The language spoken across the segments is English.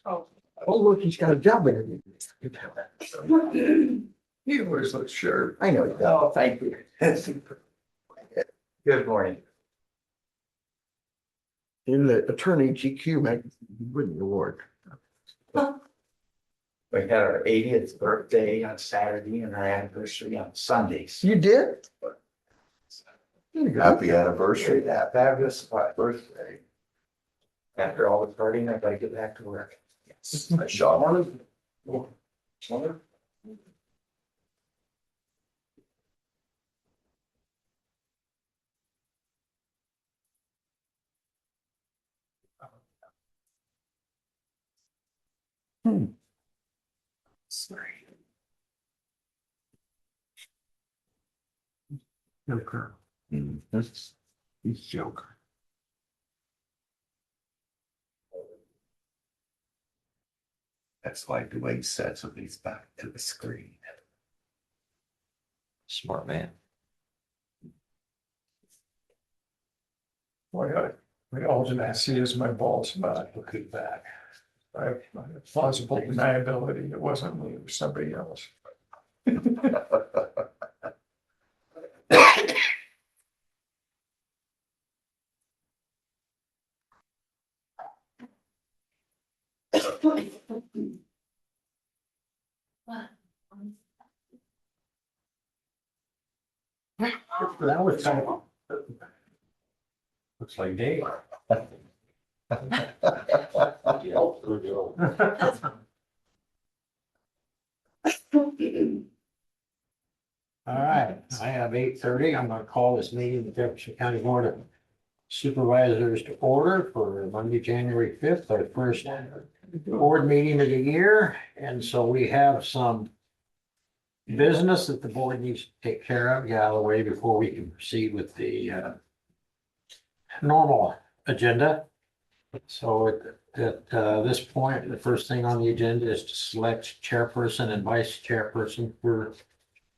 Oh, look, he's got a job interview. He always looks sharp. I know. Oh, thank you. Good morning. In the attorney GQ winning award. We had our 80th birthday on Saturday and our anniversary on Sundays. You did? Happy anniversary, that fabulous birthday. After all the partying, I gotta get back to work. Yes, I shot one. Sorry. Joker. He's Joker. That's like the way he sets with his back to the screen. Smart man. Boy, all I see is my balls back, looking back. I have plausible deniability. It wasn't me, it was somebody else. That was kind of. Looks like Dave. All right, I have 8:30. I'm gonna call this meeting of the Jefferson County Board of Supervisors to order for Monday, January 5th, our first board meeting of the year. And so we have some business that the board needs to take care of, get out of the way before we can proceed with the normal agenda. So at this point, the first thing on the agenda is to select chairperson and vice chairperson for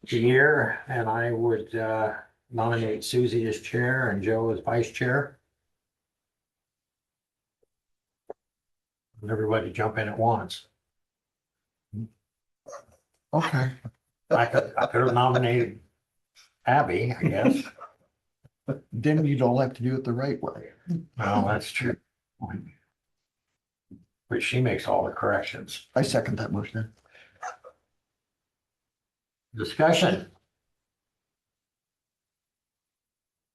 the year. And I would nominate Susie as chair and Joe as vice chair. And everybody jump in at once. Okay. I could have nominated Abby, I guess. Then you don't have to do it the right way. Well, that's true. But she makes all the corrections. I second that motion. Discussion.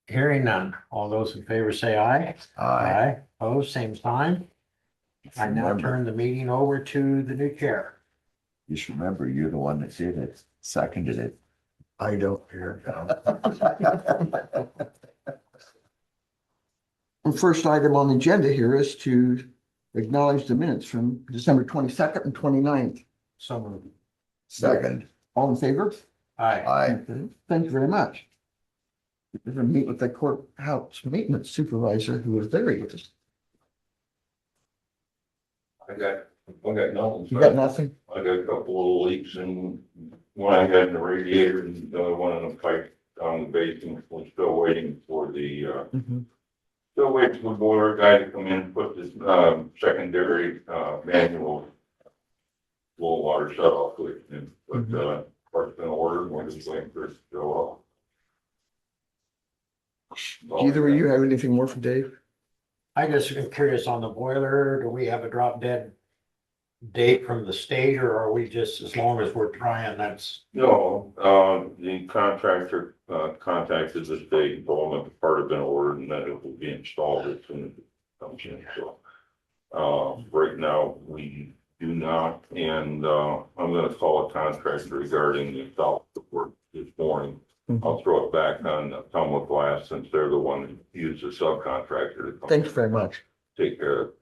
Hearing none. All those in favor say aye. Aye. Opposed, same sign. I now turn the meeting over to the new chair. Just remember, you're the one that did it, seconded it. I don't care. The first item on the agenda here is to acknowledge the minutes from December 22nd and 29th. So moved. Second, All in favor? Aye. aye. Thank you very much. We're going to meet with the courthouse maintenance supervisor who was there. You I got nothing. got nothing? I got a couple little leaks and one I had in the radiator and the other one in the pipe down the basement. We're still waiting for the, still waiting for the boiler guy to come in and put this, secondary, manual low water shut off switch in. But, part's been ordered, we're just waiting for it to go off. Do either of you have anything more for Dave? I just am curious on the boiler. Do we have a drop dead date from the state, or are we just, as long as we're trying, that's? No, the contractor, contacted the state and told them that the part had been ordered and that it will be installed as soon as it comes in, so. Right now, we do not, and, I'm gonna call a contractor regarding the south work this morning. I'll throw it back on Tumble Glass since they're the one that used the subcontractor to come. Thank you very much. Take care of it.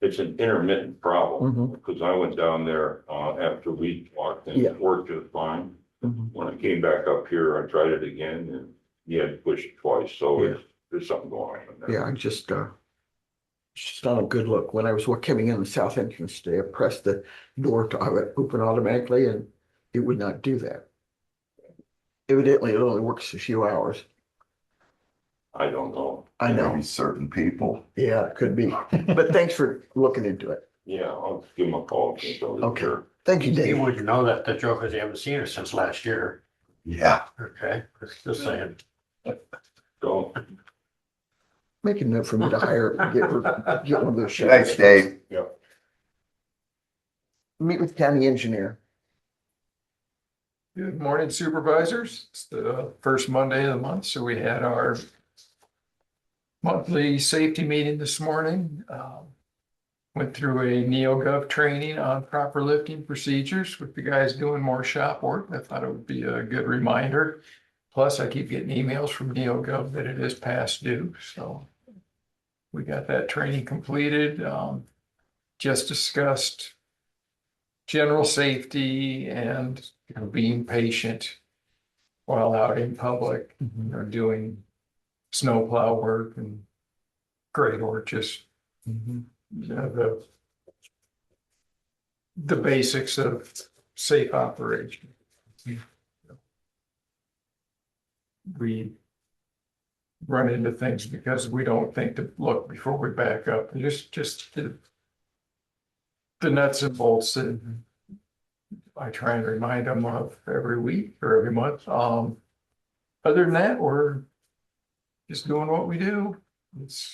It's an intermittent problem, because I went down there, after we walked and Yeah. it worked just fine. When I came back up here, I tried it again and you had to push it twice, so there's something going on there. Yeah, it's just not a good look. When I was coming in the south entrance today, I pressed the door to open automatically and it would not do that. Evidently, it only works a few hours. I don't know. I know. Maybe certain people. Yeah, it could be. But thanks for looking into it. Yeah, I'll give him a call. Okay. Thank you, He Dave. wouldn't know that the joke is you haven't seen her since last year. Yeah. Okay, just saying. So, Make a note for me to hire, get one of those. Thanks, Dave. yeah, Meet with county engineer. Good morning Supervisors. It's the first Monday of the month, so we had our monthly safety meeting this morning. Went through a NeoGov training on proper lifting procedures with the guys doing more shop work. I thought it would be a good reminder. Plus, I keep getting emails from NeoGov that it is past due, so we got that training completed. Just discussed general safety and being patient while out in public, doing snowplow work and grade work, just the basics of safe operation. We run into things because we don't think to look before we back up. And just the nuts and bolts that I try and remind them of every week or every month. Other than that, we're just doing what we do. It's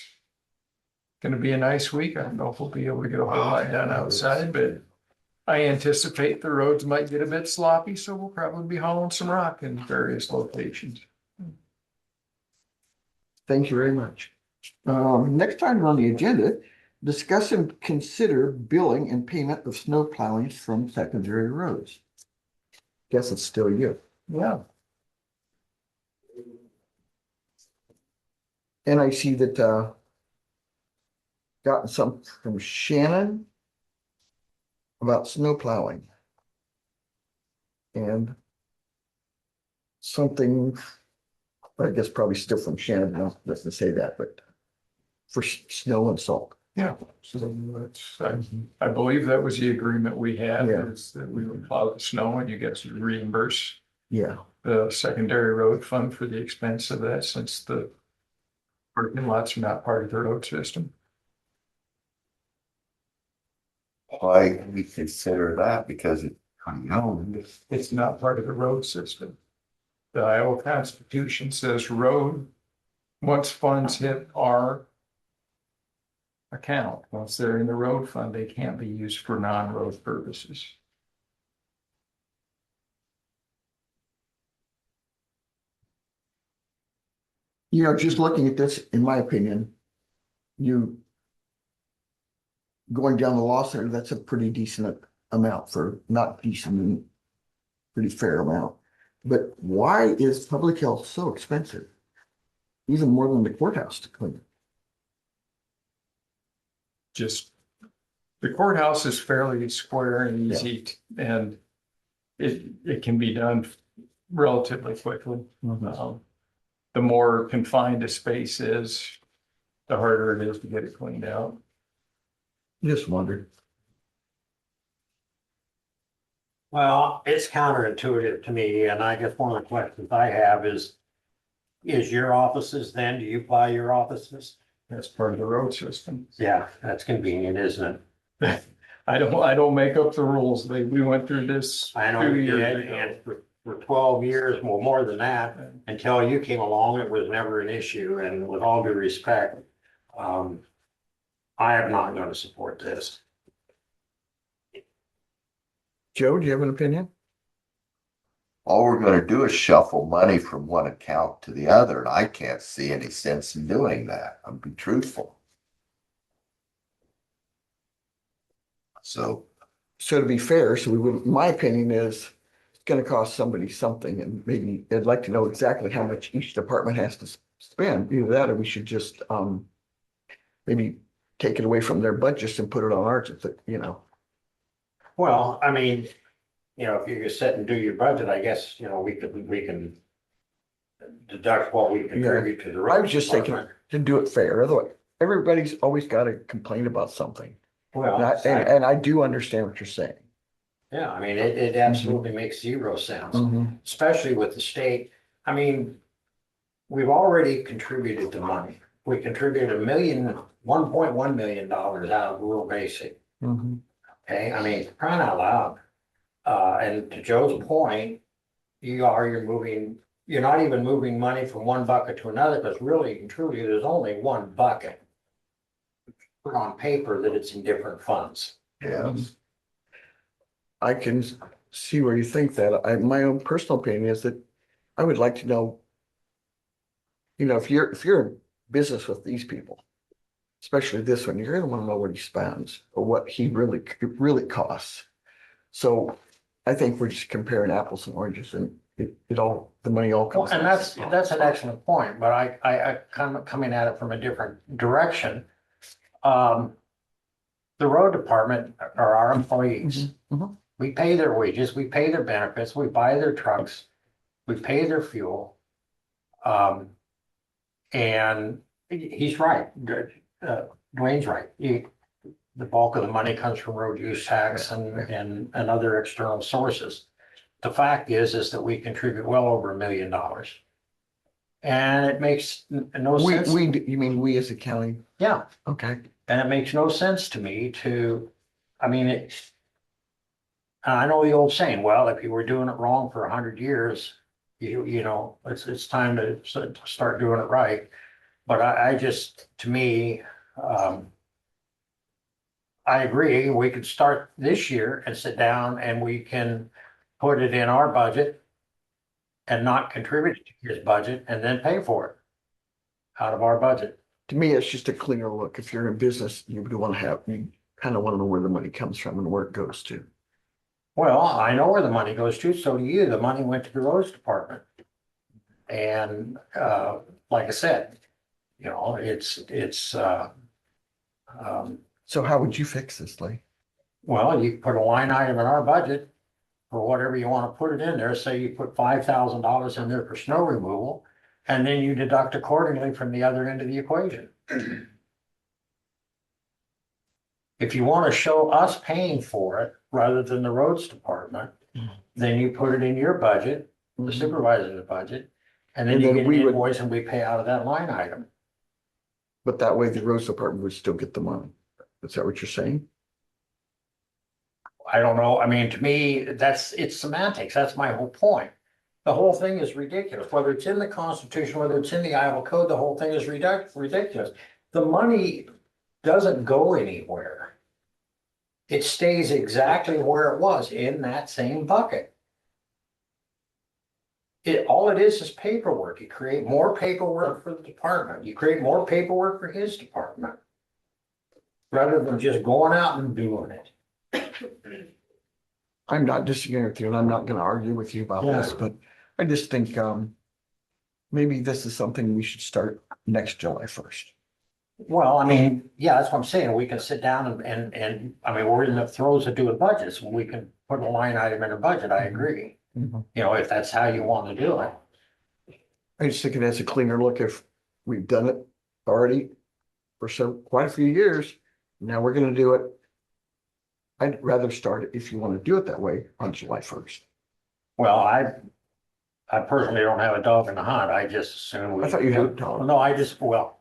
going to be a nice week. I don't know if we'll be able to get a whole lot done outside, but I anticipate the roads might get a bit sloppy, so we'll probably be hauling some rock in various locations. Thank you very much. Next item on the agenda, discuss and consider billing and payment of snow plowing from secondary roads. Guess it's still you. Yeah. And I see that, gotten some from Shannon about snow plowing. And something, I guess probably still from Shannon, no, doesn't say that, but for snow and salt. Yeah, so that's, I believe that was the agreement we had, Yeah. is that we would plow the snow and you get to reimburse Yeah, the secondary road fund for the expense of that, since the parking lots are not part of the road system. Why can we consider that? Because it, It's not part of the road system. The Iowa Constitution says road, once funds hit our account, once they're in the road fund, they can't be used for non-road purposes. just looking at this, in my opinion, you going down the law center, that's a pretty decent amount for, not decent, pretty fair amount. But why is public health so expensive? Even more than the courthouse to clean. Just, the courthouse is fairly square and easy, and it can be done relatively quickly. The more confined a space is, the harder it is to get it cleaned out. Just wondered. Well, it's counterintuitive to me, and I guess one of the questions I have is your offices then, do you buy your offices? That's part of the road system. Yeah, that's convenient, isn't it? I don't make up the rules. We went through this I know 2 you years did, ago. and for 12 years, well, more than that, until you came along, it was never an issue, and with all due respect, I am not going to support this. Joe, do you have an opinion? all we're gonna do is shuffle money from one account to the other, and I can't see any sense in doing that. I'm being truthful. So, So to be fair, so we would, my opinion is it's gonna cost somebody something, and maybe I'd like to know exactly how much each department has to spend. Either that or we should just maybe take it away from their budgets and put it on ours, Well, I mean, if you just sit and do your budget, I guess, we can deduct what we contribute to the road. I was just thinking department. to do it fair. Otherwise, everybody's always got to complain about something. Well, And I do understand what you're saying. yeah, I mean, it absolutely makes zero sense, especially with the state. I mean, we've already contributed the money. We contributed $1.1 million out of rural basic. Mhm. Okay, I mean, crying out loud. And to Joe's point, you're not even moving money from one bucket to another, because really and truly, there's only one bucket. Put on paper that it's in different funds. Yeah, I can see where you think that. My own personal opinion is that I would like to know, if you're in business with these people, especially this one, you're gonna want to know what he spends or what he really costs. So I think we're just comparing apples and oranges, and the money all Well, comes. and that's an excellent point, but I kind of coming at it from a different direction. The road department are our employees. Mhm, mhm. We pay their wages, we pay their benefits, we buy their trucks, we pay their fuel. And he's right, Dwayne's right. The bulk of the money comes from road use tax and other external sources. The fact is that we contribute well over $1 million. And it makes no sense. You mean we as a county? Yeah, Okay. and it makes no sense to me I mean, I know the old saying, well, if you were doing it wrong for 100 years, it's time to start doing it right. But I just, to me, I agree, we could start this year and sit down and we can put it in our budget and not contribute to his budget and then pay for it out of our budget. To me, it's just a cleaner look. If you're in business, you kind of want to know where the money comes from and where it goes to. Well, I know where the money goes to, so do you. The money went to the roads department. And like I said, it's So how would you fix this, Lee? well, you put a line item in our budget for whatever you want to put it in there. Say you put $5,000 in there for snow removal, and then you deduct accordingly from the other end of the equation. If you want to show us paying for it rather than the roads department, then you put it in your budget, the supervisor's budget, and then And you then get an we would- invoice and we pay out of that line item. But that way the roads department would still get the money. Is that what you're saying? I don't know. I mean, to me, it's semantics. That's my whole point. The whole thing is ridiculous. Whether it's in the Constitution, whether it's in the Iowa Code, the whole thing is ridiculous. The money doesn't go anywhere. It stays exactly where it was, in that same bucket. All it is paperwork. You create more paperwork for the department. You create more paperwork for his department. Rather than just going out and doing it. I'm not disagreeing with you, and I'm not going to argue with you about this, Yeah. but I just think maybe this is something we should start next July 1st. Well, I mean, yeah, that's what I'm saying. We can sit down and I mean, we're in the throes of doing budgets. We can put a line item in a budget. I agree. If that's how you want to do it. I just think it has a cleaner look if we've done it already for quite a few years. Now we're going to do it. I'd rather start it, if you want to do it that way, on July 1st. Well, I personally don't have a dog in the hunt. I just assume. I thought you had a dog. No,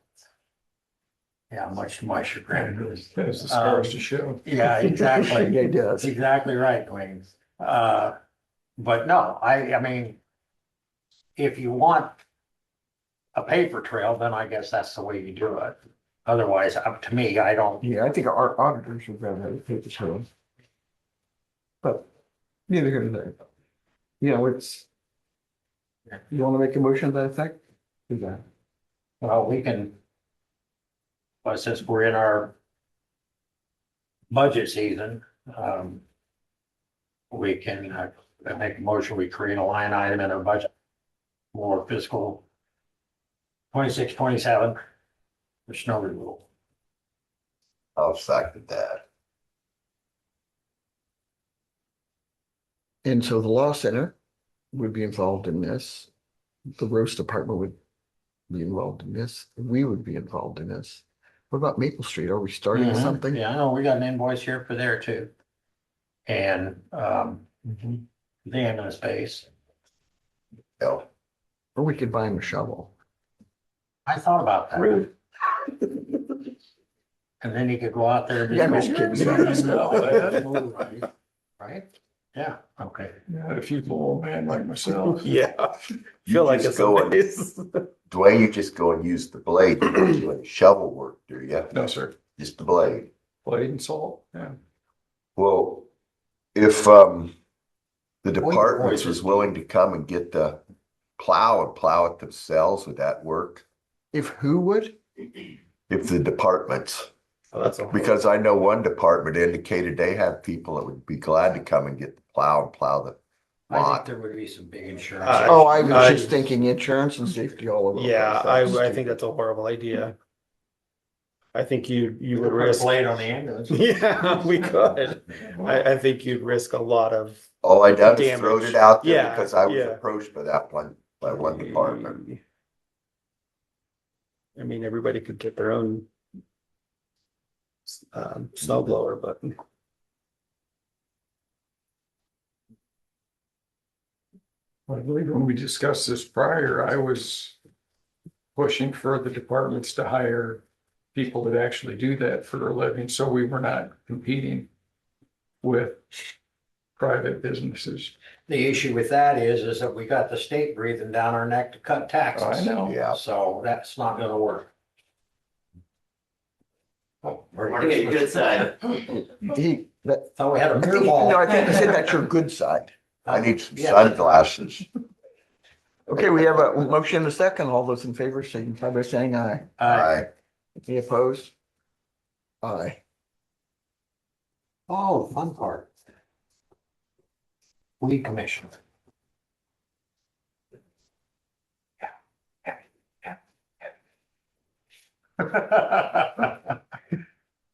yeah, much to my chagrin. There's the scars to show. Yeah, exactly. Yeah, it does. That's exactly right, Dwayne. But no, I mean, if you want a paper trail, then I guess that's the way you do it. Otherwise, up to me, I don't. Yeah, I think our auditors would rather have a paper trail. But neither here nor there. You want to make a motion to that effect? Do that. Well, we can. But since we're in our budget season, we can make a motion, we create a line item in our budget for fiscal 26, 27 for snow removal. I'll second that. And so the law center would be involved in this. The roast department would be involved in this. We would be involved in this. What about Maple Street? Are we starting something? Yeah, I know, we got an invoice here for there too. And the ambulance space. Yeah. Or we could buy him a shovel. I thought about that. Rude. And then you could go out there. And Yeah, I'm just just go, kidding. Right? Yeah, okay. Yeah, if you old man like myself. Yeah. You Feel like just it's go a and- nice. Dwayne, you just go and use the blade, you don't do any shovel work, do you? No, sir. Just the blade. Blade and salt, yeah. Well, if, the departments was willing to come and get the plow and plow it themselves, would that work? If who would? If the departments, Oh, that's a because I know one department indicated they had people that would be glad to come and get the plow and plow the I think lot. there would be some big insurance. Oh, I was I- just thinking insurance and safety all over. the Yeah, place. I think that's a horrible idea. I think you You would could put a risk. blade on the ambulance. Yeah, we could. I think you'd risk a lot of. All I done is throwed Damage. it out there Yeah, because I was yeah. approached by one department. I mean, everybody could get their own snow blower, but I believe when we discussed this prior, I was pushing for the departments to hire people that actually do that for a living, so we were not competing with private businesses. The issue with that is that we got the state breathing down our neck to cut taxes. I know. Yeah. So that's not gonna work. Oh, Okay, good side. Thought we had a mirror No, ball. I think I said that's your good side. I need some Yeah. sunglasses. Okay, we have a motion and a second. All those in favor, signify by saying aye. Any opposed? Aye. Oh, fun part. Weed commission.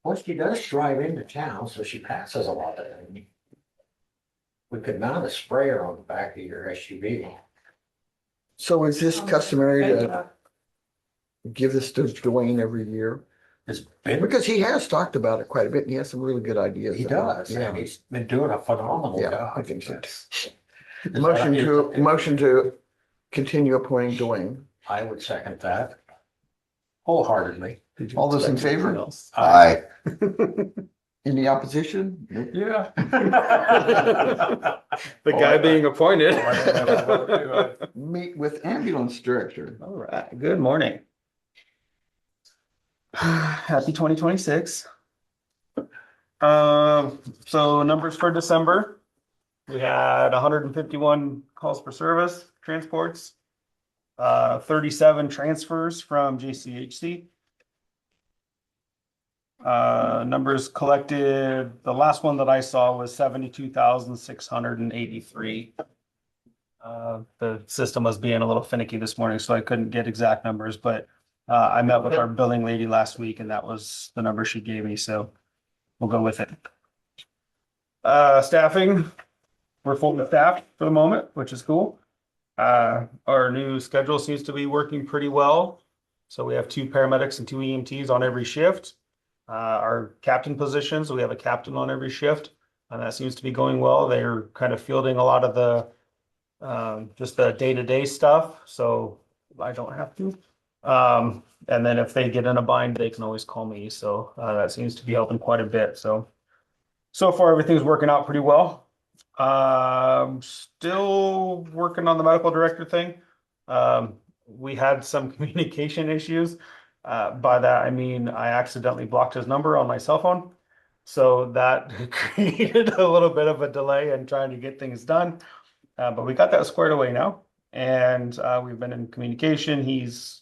Well, she does drive into town, so she passes a lot of them. We could mount a sprayer on the back of your SUV. So is this customary to give this to Dwayne every year? It's been, Because he has talked about it quite a bit and he has some really good ideas. he about does, it. and he's been doing a phenomenal Yeah, job. I think so too. Is Motion to continue appointing Dwayne. I would second that wholeheartedly. All those in favor? Aye. Any opposition? Yeah. the guy being appointed. Meet with ambulance director. All right, good morning. Happy 2026. So numbers for December. We had 151 calls for service, transports, 37 transfers from JCHC. Numbers collected, the last one that I saw was 72,683. The system was being a little finicky this morning, so I couldn't get exact numbers, but I met with our billing lady last week and that was the number she gave me, so we'll go with it. Staffing, we're fully staffed for the moment, which is cool. Our new schedule seems to be working pretty well. So we have 2 paramedics and 2 EMTs on every shift. Our captain positions, we have a captain on every shift, and that seems to be going well. They're kind of fielding a lot of the just the day-to-day stuff, so I don't have to. And then if they get in a bind, they can always call me. So that seems to be helping quite a bit. So far everything's working out pretty well. Still working on the medical director thing. We had some communication issues. By that, I mean, I accidentally blocked his number on my cell phone. So that created a little bit of a delay in trying to get things done. But we got that squared away now. And we've been in communication. He's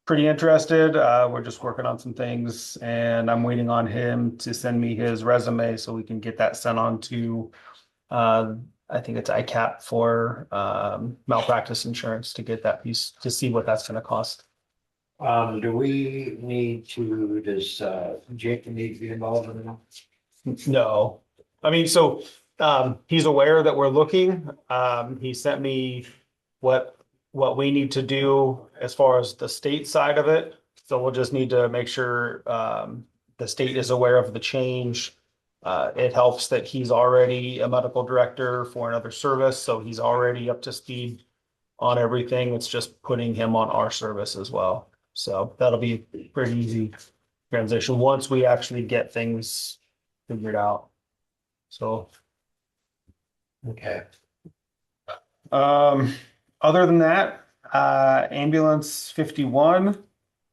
pretty interested. We're just working on some things and I'm waiting on him to send me his resume so we can get that sent on to, I think it's ICAP for malpractice insurance to get that piece, to see what that's going to cost. Do we need to, does Jake need to be involved in that? No, I mean, so he's aware that we're looking. He sent me what we need to do as far as the state side of it. So we'll just need to make sure the state is aware of the change. It helps that he's already a medical director for another service, so he's already up to speed on everything. It's just putting him on our service as well. So that'll be pretty easy here transition once we actually get things figured out. So, Okay. other than that, ambulance 51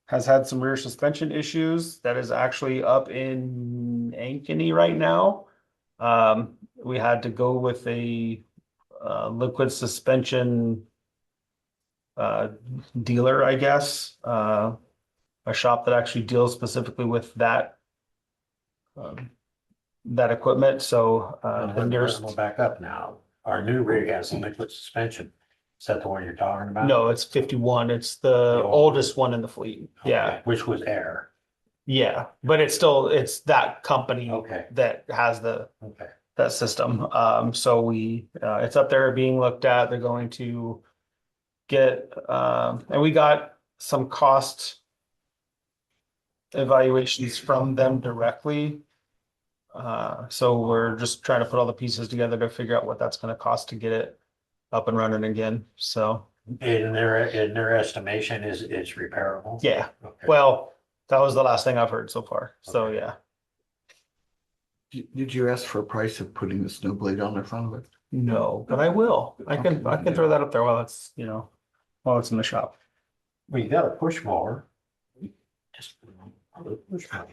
has had some rear suspension issues. That is actually up in Ankeny right now. We had to go with a liquid suspension dealer, I guess, a shop that actually deals specifically with that that equipment. So the nearest, We'll back up now. Our new rig has a liquid suspension. Is that the one you're talking about? no, it's 51. It's the The oldest one in the fleet. Okay, Yeah, which was air. yeah, but it's that company Okay. that has the Okay. that system. So we it's up there being looked at. They're going to get and we got some cost evaluations from them directly. So we're just trying to put all the pieces together to figure out what that's going to cost to get it up and running again. So In their estimation is it's repairable? yeah, Okay. well, that was the last thing I've heard so far. So Okay. yeah, Did you ask for a price of putting the snow blade on the front of it? no, but I will. I can throw that up there while it's while it's in the shop. Well, you got a push mower. Just a little push mower.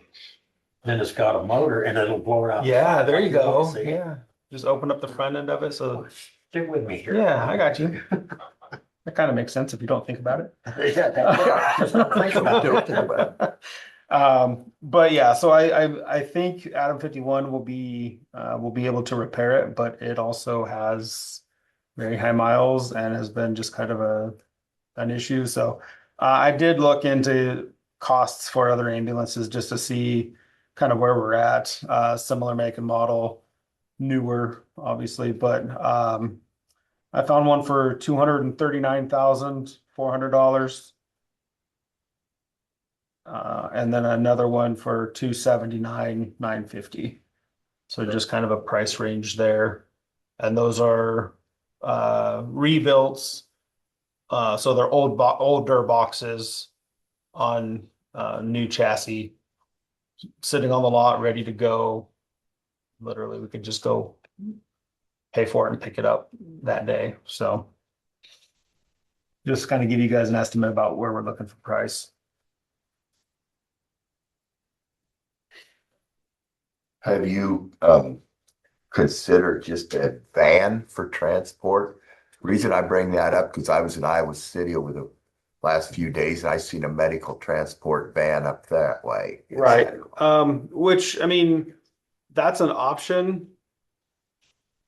Then it's got a motor and it'll blow it out. Yeah, there you go. See? Yeah, just open up the front end of it. So Stick with me here. yeah, I got you. That kind of makes sense if you don't think about it. Yeah, just don't think about Don't it. think about But yeah, so I think Adam 51 will be able to repair it, but it also has very high miles and has been just kind of an issue. So I did look into costs for other ambulances just to see kind of where we're at. Similar make and model, newer, obviously, but I found one for $239,400. And then another one for $279,950. So just kind of a price range there. And those are rebuilds. So they're older boxes on new chassis sitting on the lot ready to go. Literally, we could just go pay for it and pick it up that day. So just kind of give you guys an estimate about where we're looking for price. Have you considered just a van for transport? Reason I bring that up, because I was in Iowa City over the last few days and I seen a medical transport van up that way. Right. Which, I mean, that's an option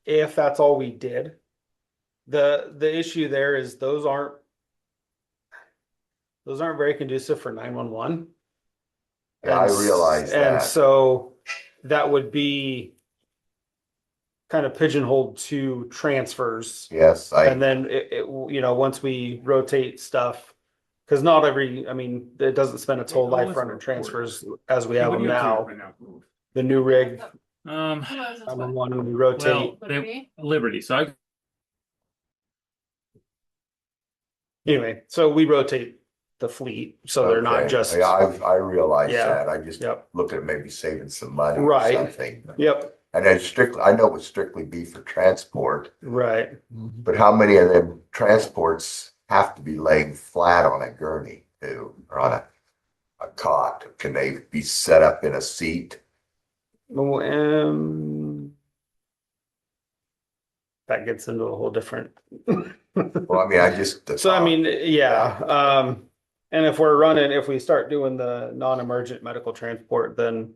if that's all we did. The issue there is those aren't very conducive for 911. Yeah, I realize And that. so that would be kind of pigeonholed to transfers. Yes, And then once we rotate stuff, because not every, I mean, it doesn't spend its whole life running transfers as we have them now. The new rig, I'm on one when we rotate. Liberty, so I Anyway, so we rotate the fleet, so they're not okay. just, Yeah, I realize Yeah. that. I just Yep. look at maybe saving some money or Right. something. Yep, And then strictly, I know it would strictly be for transport, right. but how many of them transports have to be laying flat on a gurney too, or on a cot? Can they be set up in a seat? Well, that gets into a whole different. Well, I mean, I just. So I mean, yeah, and if we start doing the non-emergent medical transport, then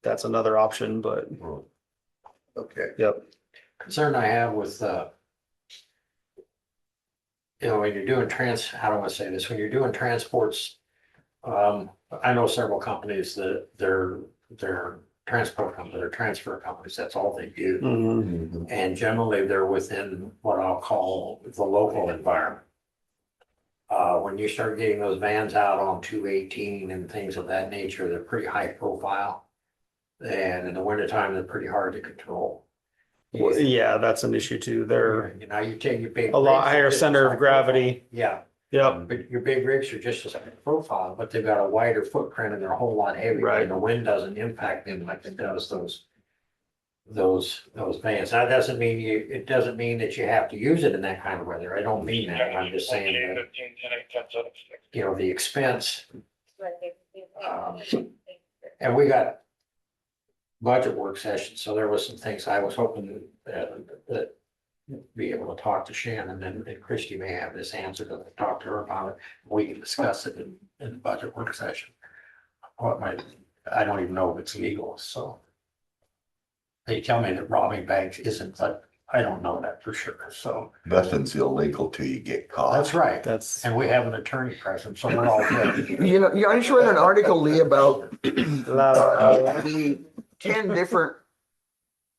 that's another option, but Okay. yep. Concern I have with, when you're doing how do I say this? When you're doing transports, I know several companies that they're transport companies, they're transfer companies, that's all they do. Mhm. And generally they're within what I'll call the local environment. When you start getting those vans out on 218 and things of that nature, they're pretty high profile. And in the wintertime, they're pretty hard to control. Yeah, that's an issue too. They're You know, you take your big. a lot rigs, higher it's center of like gravity. Yeah, Yep, But your big rigs are just a certain profile, but they've got a wider footprint and they're a whole lot heavier. Right. And the wind doesn't impact them like it does those vans. Now, it doesn't mean it doesn't mean that you have to use it in that kind of weather. I don't mean that. I'm just saying that, you know, the expense. um, And we got budget work sessions, so there was some things I was hoping that be able to talk to Shannon, and Christie may have this answer to talk to her about it. We can discuss it in the budget work session. I don't even know if it's legal, so. They tell me that robbing banks isn't, but I don't know that for sure, so. Nothing's illegal till you get caught. That's right, that's, and we have an attorney present, so we're all good. You know, I just read an article, Lee, about la- the 10 different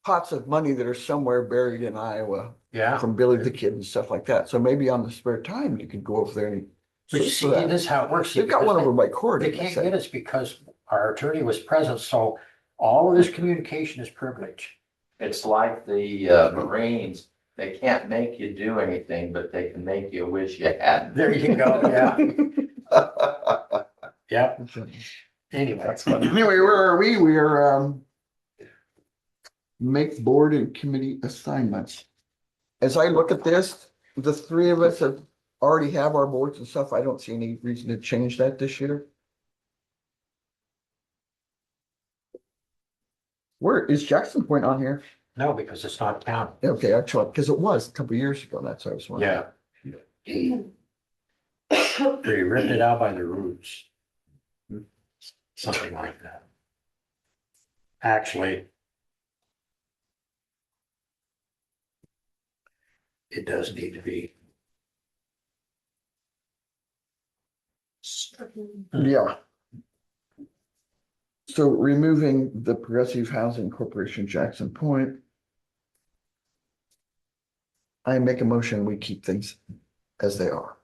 pots of money that are somewhere buried in Iowa Yeah, from Billy the Kid and stuff like that. So maybe on the spare time, you could go over there and but you search see, for that. this is how it works. They've got one over by court. They can't get us because our attorney was present, so all of this communication is privileged. It's like the Marines, they can't make you do anything, but they can make you wish you hadn't. There you go, yeah, yeah, anyway. that's funny. Anyway, where are we? We are make board and committee assignments. As I look at this, the three of us have already have our boards and stuff. I don't see any reason to change that this year. Where is Jackson Point on here? No, because it's not counted. Okay, actually, because it was a couple of years ago. That's what I was wondering. Yeah. They ripped it out by the roots. Something like that. Actually. It does need to be. Yeah. So removing the Progressive Housing Corporation Jackson Point. I make a motion, we keep things as they are.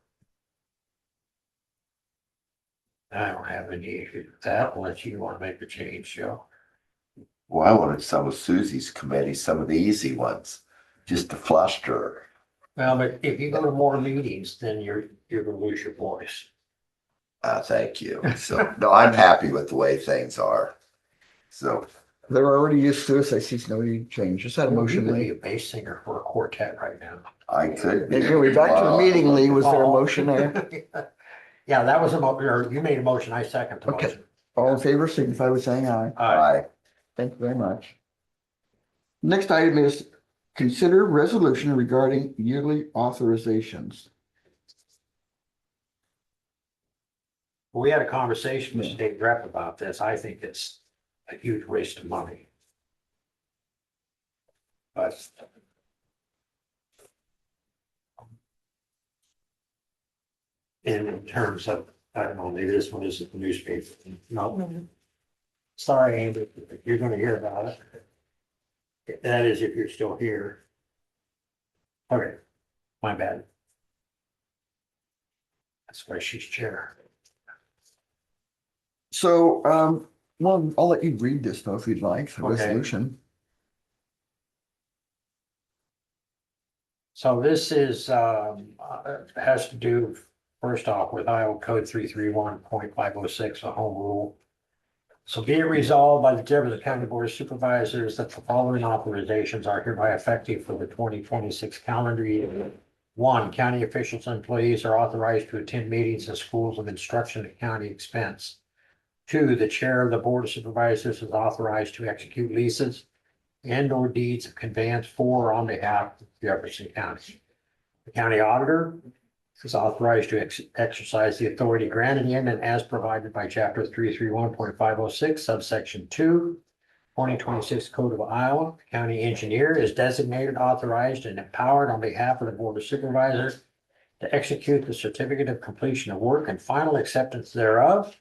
I don't have any issue with that unless you want to make a change, Joe. Well, I wanted some of Susie's committee, some of the easy ones, just to fluster her. Well, but if you go to more meetings, then you're gonna lose your voice. Thank you. So, no, I'm happy with the way things are. So, They're already used to us. I see no need to change. Just had a motion, You could be Lee. a bass singer for a quartet right now. I could be. Anyway, back to the Wow. meeting, Lee. Was there a motion there? Yeah, that was or you made a motion, I second the Okay. motion. All in favor, signify by saying aye. Aye. Thank you very much. Next item is consider resolution regarding yearly authorizations. We had a conversation with State Rep about this. I think it's a huge waste of money. But in terms of, I don't know, maybe this one isn't the newspaper. No. Sorry, Andy, you're gonna hear about it. That is if you're still here. Okay, my bad. That's why she's chair. So, well, I'll let you read this though, if you'd like, the Okay. resolution. So this is, has to do, first off, with Iowa Code 331.506, a home rule. So be it resolved by the Jefferson County Board of Supervisors that the following authorizations are hereby effective for the 2026 calendar year. 1, county officials and employees are authorized to attend meetings in schools of instruction at county expense. 2, the chair of the Board of Supervisors is authorized to execute leases and or deeds of conveyance for or on behalf of Jefferson County. The county auditor is authorized to exercise the authority granted in and as provided by chapter 331.506 subsection 2, 2026 Code of Iowa. The county engineer is designated, authorized, and empowered on behalf of the Board of Supervisors to execute the certificate of completion of work and final acceptance thereof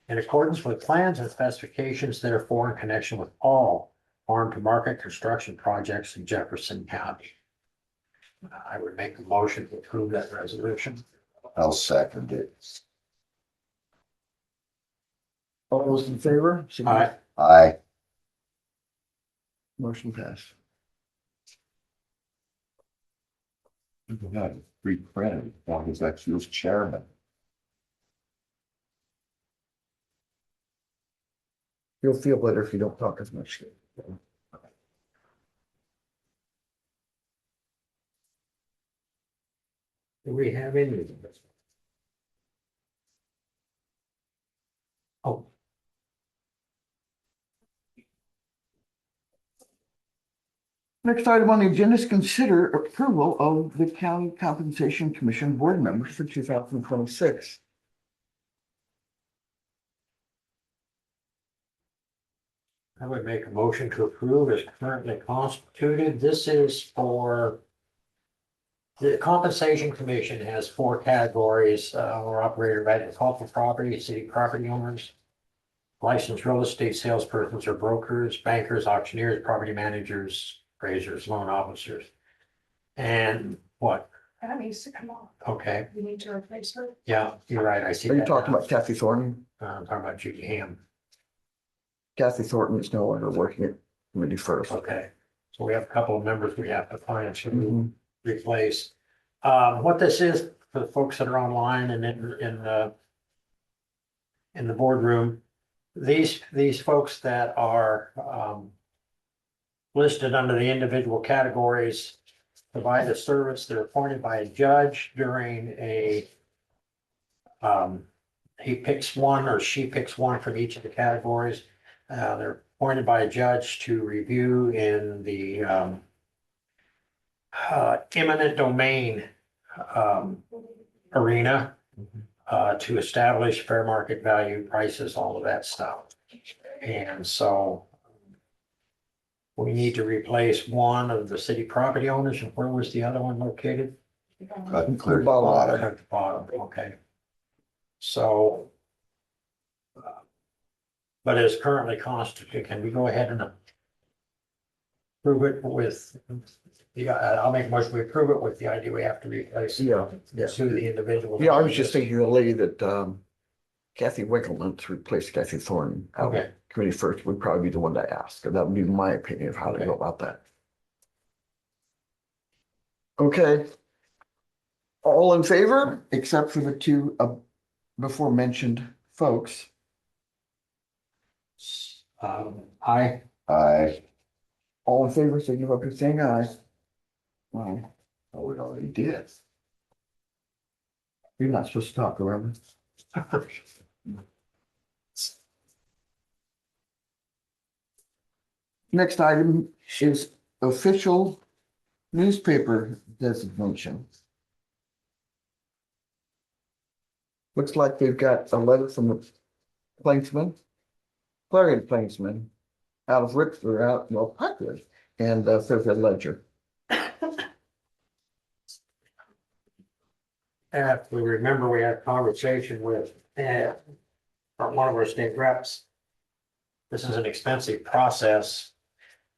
in accordance with plans and specifications therefore in connection with all farm to market construction projects in Jefferson County. I would make a motion to approve that resolution. I'll second it. All those in favor? Aye. Aye. Motion passed. Reprinted, one was actually was chairman. You'll feel better if you don't talk as much. Do we have any? Oh, Next item on the agenda is consider approval of the County Compensation Commission board members for 2026. I would make a motion to approve as currently constituted. This is for the compensation commission has 4 categories. We're operated by agricultural property, city property owners, licensed real estate salespersons or brokers, bankers, auctioneers, property managers, appraisers, loan officers. And what? That needs to come off. Okay, We need to replace her. yeah, you're right. I see. Are you that talking now. about Kathy Thornton? I'm talking about Judy Ham. Kathy Thornton is no longer working at committee first. Okay, so we have a couple of members we have to find to Mhm. replace. What this is for the folks that are online and in the boardroom, these folks that are listed under the individual categories provide a service. They're appointed by a judge during a he picks one or she picks one from each of the categories. They're appointed by a judge to review in the eminent domain arena to establish fair market value prices, all of that stuff. And so we need to replace one of the city property owners. And where was the other one located? Cut and clear the Bottom. bottom. At the bottom, okay. So but as currently constituted, can we go ahead and approve it with I'll make a motion, we approve it with the idea we have to replace Yeah, yeah. two of the individuals. Yeah, I was just thinking of the lady that Kathy Winkleman to replace Kathy Thornton. Okay. Committee first would probably be the one to ask, and that would be my opinion of how to go about that. Okay. All in favor, except for the 2 before mentioned folks. Aye. All in favor, signify by saying aye. Aye. Oh, we already did. You're not supposed to talk, remember? Next item is official newspaper designation. Looks like they've got a letter from the Plainsman, Clarion Plainsman, out of Packard, and Fairfield Ledger. If we remember, we had a conversation with one of our state reps. This is an expensive process.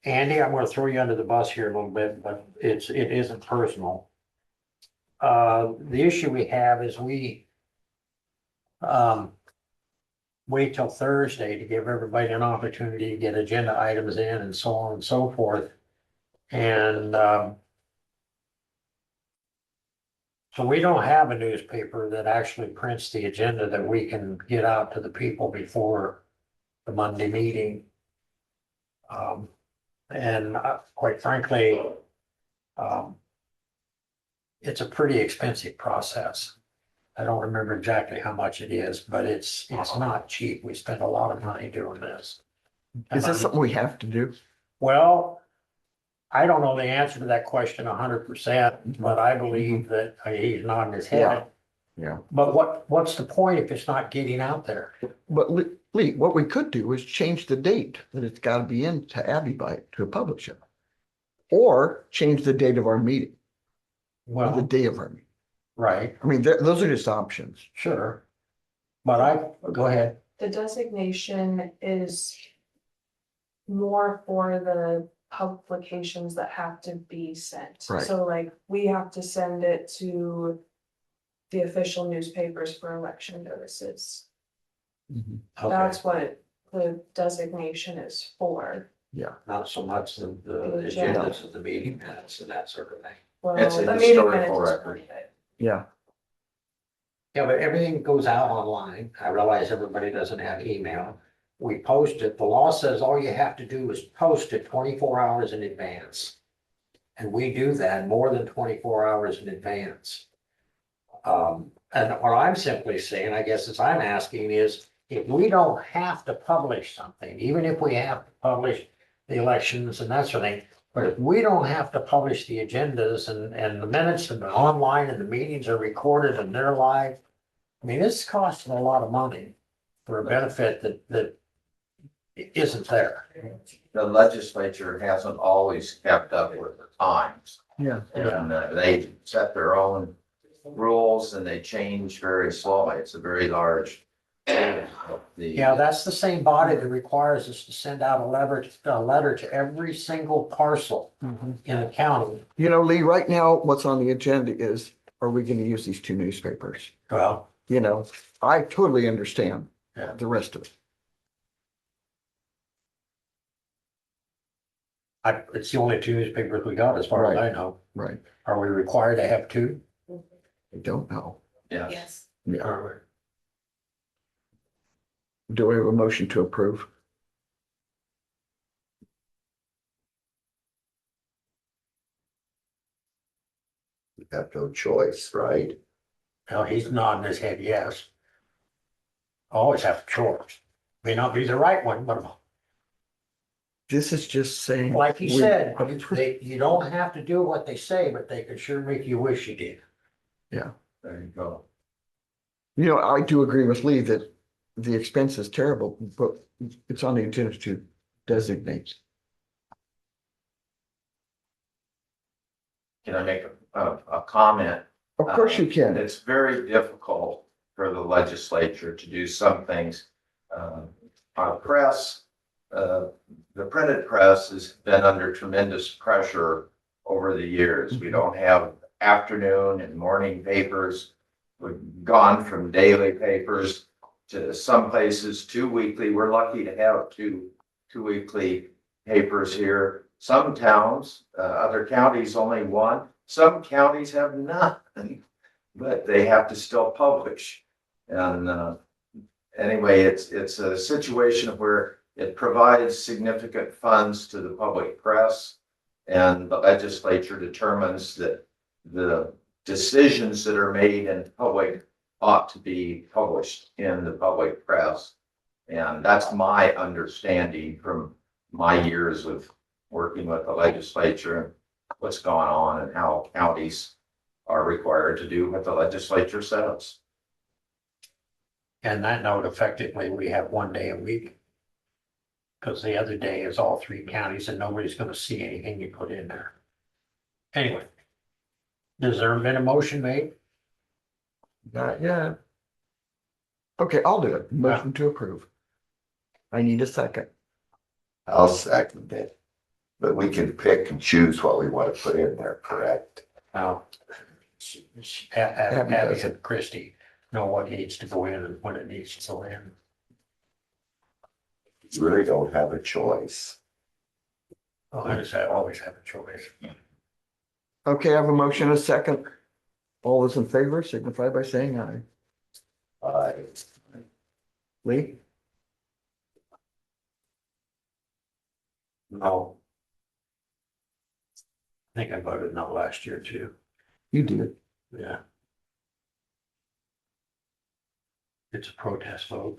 Andy, I'm gonna throw you under the bus here a little bit, but it isn't personal. The issue we have is we wait till Thursday to give everybody an opportunity to get agenda items in and so on and so forth. And so we don't have a newspaper that actually prints the agenda that we can get out to the people before the Monday meeting. And quite frankly, it's a pretty expensive process. I don't remember exactly how much it is, but it's not cheap. We spend a lot of money doing this. Is this something we have to do? Well, I don't know the answer to that question 100%, but I believe that he's nodding his head. Yeah. But what's the point if it's not getting out there? But Lee, what we could do is change the date that it's got to be in to Abbey Bite to a publisher. Or change the date of our meeting, or the Well, day of our meeting. right, I mean, those are just options. sure. But go ahead. The designation is more for the publications that have to be sent. Right. So like, we have to send it to the official newspapers for election notices. Okay. That's what the designation is for. Yeah. Not so much the agenda. agendas of the meeting minutes and that sort of thing. Well, It's a the meeting historical minutes is record. pretty good. Yeah, Yeah, but everything goes out online. I realize everybody doesn't have email. We post it. The law says all you have to do is post it 24 hours in advance. And we do that more than 24 hours in advance. And what I'm simply saying, I guess, as I'm asking is, if we don't have to publish something, even if we have to publish the elections and that sort of thing, but if we don't have to publish the agendas and the minutes and the online and the meetings are recorded and they're live, I mean, it's costing a lot of money for a benefit that isn't there. The legislature hasn't always kept up with the times. yeah. And they set their own rules and they change very slowly. It's a very large. Yeah, that's the same body that requires us to send out a letter to every single parcel in the county. You know, Lee, right now, what's on the agenda is, are we gonna use these two newspapers? Well, You know, I totally understand Yeah. the rest of it. it's the only two newspapers we got, as far as I know. Right. Are we required to have two? I don't know. Yes. Yes. Yeah. Or- Do we have a motion to approve? You have no choice, right? Well, he's nodding his head, yes. Always have a choice. May not be the right one, but This is just saying. like he we said, approve- you don't have to do what they say, but they could sure make you wish you did. There you go. You know, I do agree with Lee that the expense is terrible, but it's on the agenda to designate. Can I make a comment? Of course you can. It's very difficult for the legislature to do some things. Our press, the printed press has been under tremendous pressure over the years. We don't have afternoon and morning papers. We've gone from daily papers to some places 2 weekly. We're lucky to have two weekly papers here. Some towns, other counties only one. Some counties have none, but they have to still publish. And anyway, it's a situation where it provides significant funds to the public press, and the legislature determines that the decisions that are made in public ought to be published in the public press. And that's my understanding from my years of working with the legislature and what's going on and how counties are required to do what the legislature says. And that note, effectively, we have 1 day a week. Because the other day is all 3 counties and nobody's gonna see anything you put in there. Anyway. Has there been a motion made? Not yet. Okay, I'll do it. Motion to approve. I need a second. I'll second it. But we can pick and choose what we want to put in there, correct? No. Abby Abby does and Christie know what needs to go in and when it needs to go in. You really don't have a choice. Oh, I just always have a choice. Okay, I have a motion, a second. All those in favor signify by saying aye. Lee? No. I think I voted no last year too. You did. Yeah. It's a protest vote.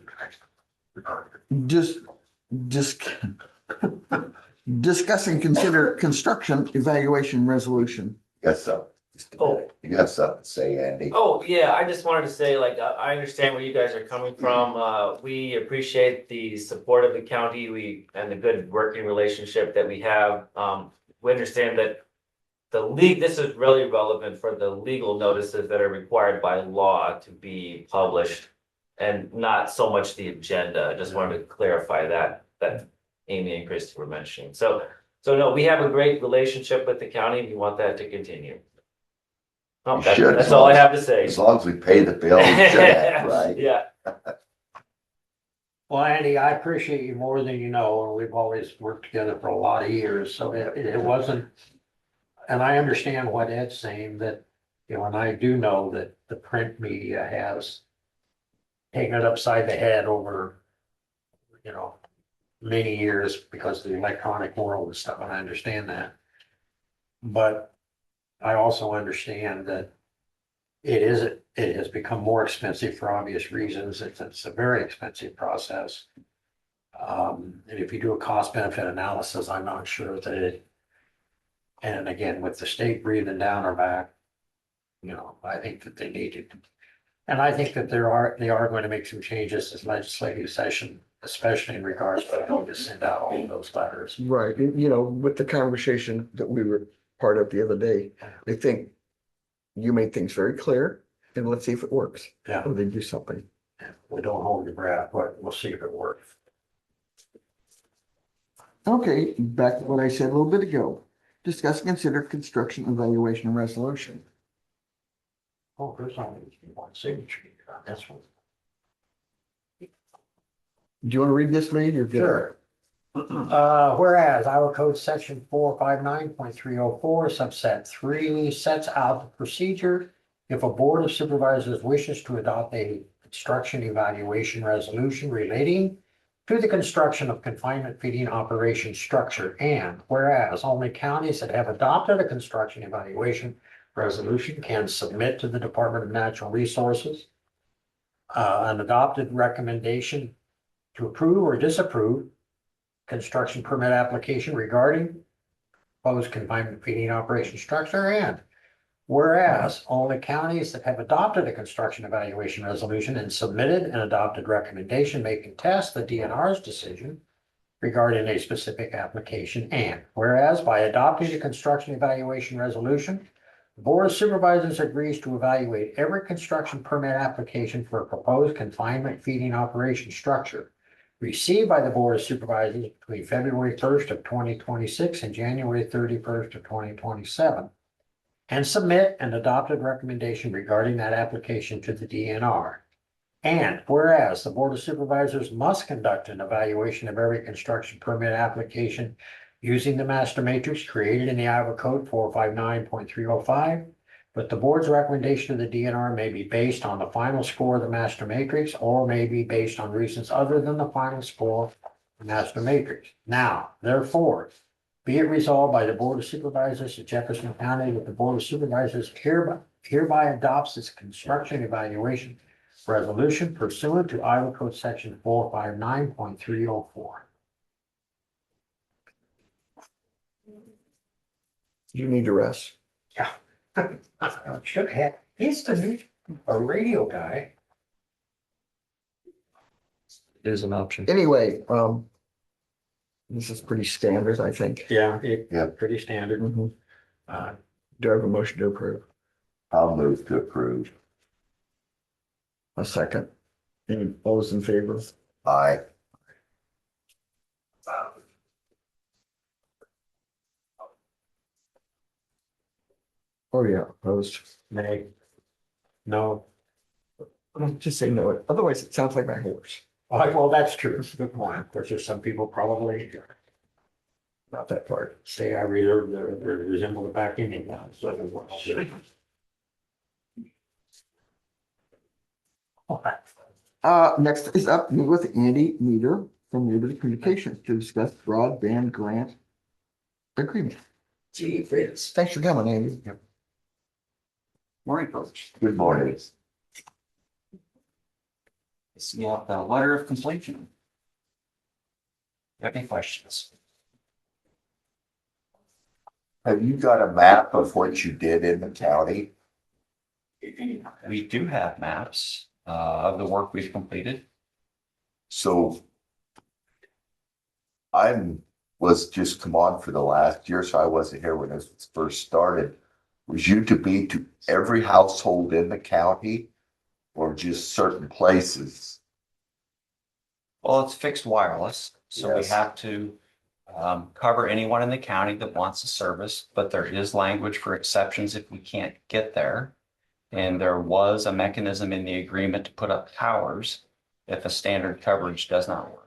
Just discussing consider construction evaluation resolution. You got something? Just a minute. You got something to say, Andy? Oh, yeah, I just wanted to say, like, I understand where you guys are coming from. We appreciate the support of the county, and the good working relationship that we have. We understand that this is really relevant for the legal notices that are required by law to be published, and not so much the agenda. I just wanted to clarify that Amy and Christy were mentioning. So no, we have a great relationship with the county, and we want that to continue. Oh, You should, that's all I have to say. As long as we pay the bill, we should have, right? Yeah. Well, Andy, I appreciate you more than you know, and we've always worked together for a lot of years, so it wasn't. And I understand what Ed's saying, that, and I do know that the print media has taken it upside the head over, many years because of the electronic world and stuff, and I understand that. But I also understand that it has become more expensive for obvious reasons. It's a very expensive process. And if you do a cost benefit analysis, I'm not sure that and again, with the state breathing down our back, I think that they need it. And I think that they are going to make some changes this legislative session, especially in regards to how to send out all of those letters. Right, and, with the conversation that we were part of the other day, I think you made things very clear, and let's see if it works. Yeah. Or they do something. We don't hold your breath, but we'll see if it works. Okay, back to what I said a little bit ago. Discuss and consider construction evaluation and resolution. Oh, there's only one signature on this one. Do you want to read this, Lee? You're good. Sure. Whereas Iowa Code Section 459.304 subset 3 sets out the procedure if a Board of Supervisors wishes to adopt a construction evaluation resolution relating to the construction of confinement feeding operation structure, and whereas only counties that have adopted a construction evaluation resolution can submit to the Department of Natural Resources an adopted recommendation to approve or disapprove construction permit application regarding proposed confinement feeding operation structure, and whereas only counties that have adopted a construction evaluation resolution and submitted an adopted recommendation may contest the DNR's decision regarding a specific application, and whereas by adopting the construction evaluation resolution, the Board of Supervisors agrees to evaluate every construction permit application for a proposed confinement feeding operation structure received by the Board of Supervisors between February 1st of 2026 and January 31st of 2027, and submit an adopted recommendation regarding that application to the DNR. And whereas the Board of Supervisors must conduct an evaluation of every construction permit application using the master matrix created in the Iowa Code 459.305, but the board's recommendation to the DNR may be based on the final score of the master matrix or may be based on reasons other than the final score of the master matrix. Now, therefore, be it resolved by the Board of Supervisors of Jefferson County that the Board of Supervisors hereby adopts its construction evaluation resolution pursuant to Iowa Code Section 459.304. You need to rest. Yeah. Should have. He's a radio guy. It is an option. Anyway, this is pretty standard, I think. Yeah. Yeah. Pretty standard. Mhm. Uh, Do I have a motion to approve? I'll move to approve. A second. Any those in favor? Aye. Oh, yeah, opposed. Nay. No. Just say no. Otherwise, it sounds like my horse. Well, that's true. Good point. Of course, there's some people probably Not that part. say I resemble the back ending now. So it was. Next is up, meet with Andy Meter from Liberty Communications to discuss broadband grant agreement. Gee, Fritz. Thanks for coming, Andy. Morning, folks. Good morning. See you have the letter of completion. You have any questions? Have you got a map of what you did in the county? We do have maps of the work we've completed. So was just come on for the last year, so I wasn't here when this first started. Was you to be to every household in the county or just certain places? Well, it's fixed wireless, so we Yes. have to cover anyone in the county that wants a service, but there is language for exceptions if we can't get there. And there was a mechanism in the agreement to put up towers if a standard coverage does not work.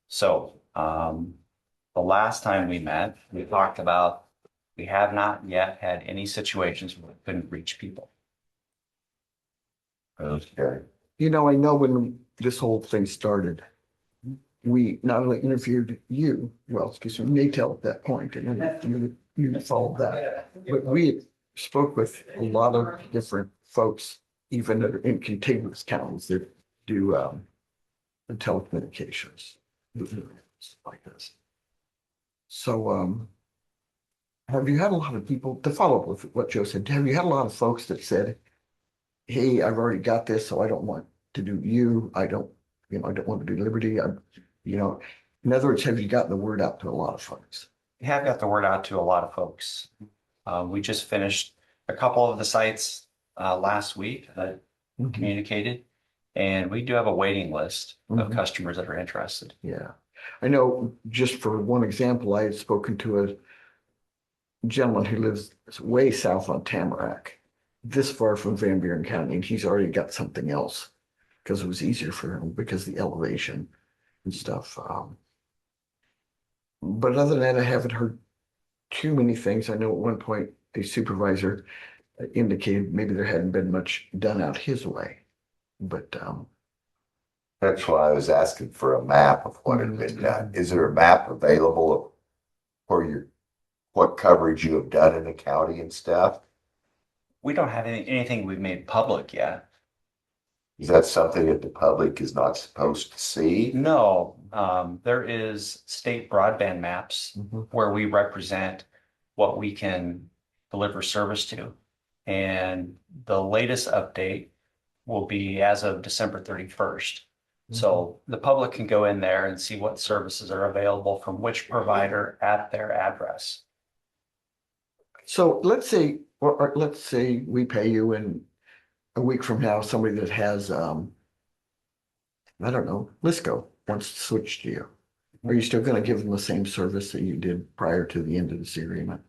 So the last time we met, we talked about We have not yet had any situations where we couldn't reach people. Okay. You know, I know when this whole thing started, we not only interviewed you, well, excuse me, Natel at that point, and then you followed that. But we spoke with a lot of different folks, even that are in contiguous counties that do the telecommunications like this. So have you had a lot of people, to follow up with what Joe said, have you had a lot of folks that said, hey, I've already got this, so I don't want to do you, I don't want to do Liberty, in other words, have you gotten the word out to a lot of folks? We have got the word out to a lot of folks. We just finished a couple of the sites last week that communicated, and we do have a waiting list of customers that are interested. Yeah, I know, just for one example, I had spoken to a gentleman who lives way south on Tamarack, this far from Van Buren County, and he's already got something else because it was easier for him because of the elevation and stuff. But other than that, I haven't heard too many things. I know at one point a supervisor indicated maybe there hadn't been much done out his way, but That's why I was asking for a map of what had been done. Is there a map available for what coverage you have done in the county and stuff? We don't have anything we've made public yet. Is that something that the public is not supposed to see? No, there is state broadband maps where we represent what we can deliver service to. And the latest update will be as of December 31st. So the public can go in there and see what services are available from which provider at their address. so let's say, or let's say we pay you, and a week from now, somebody that has, I don't know, Lisco wants to switch to you. Are you still going to give them the same service that you did prior to the end of this agreement?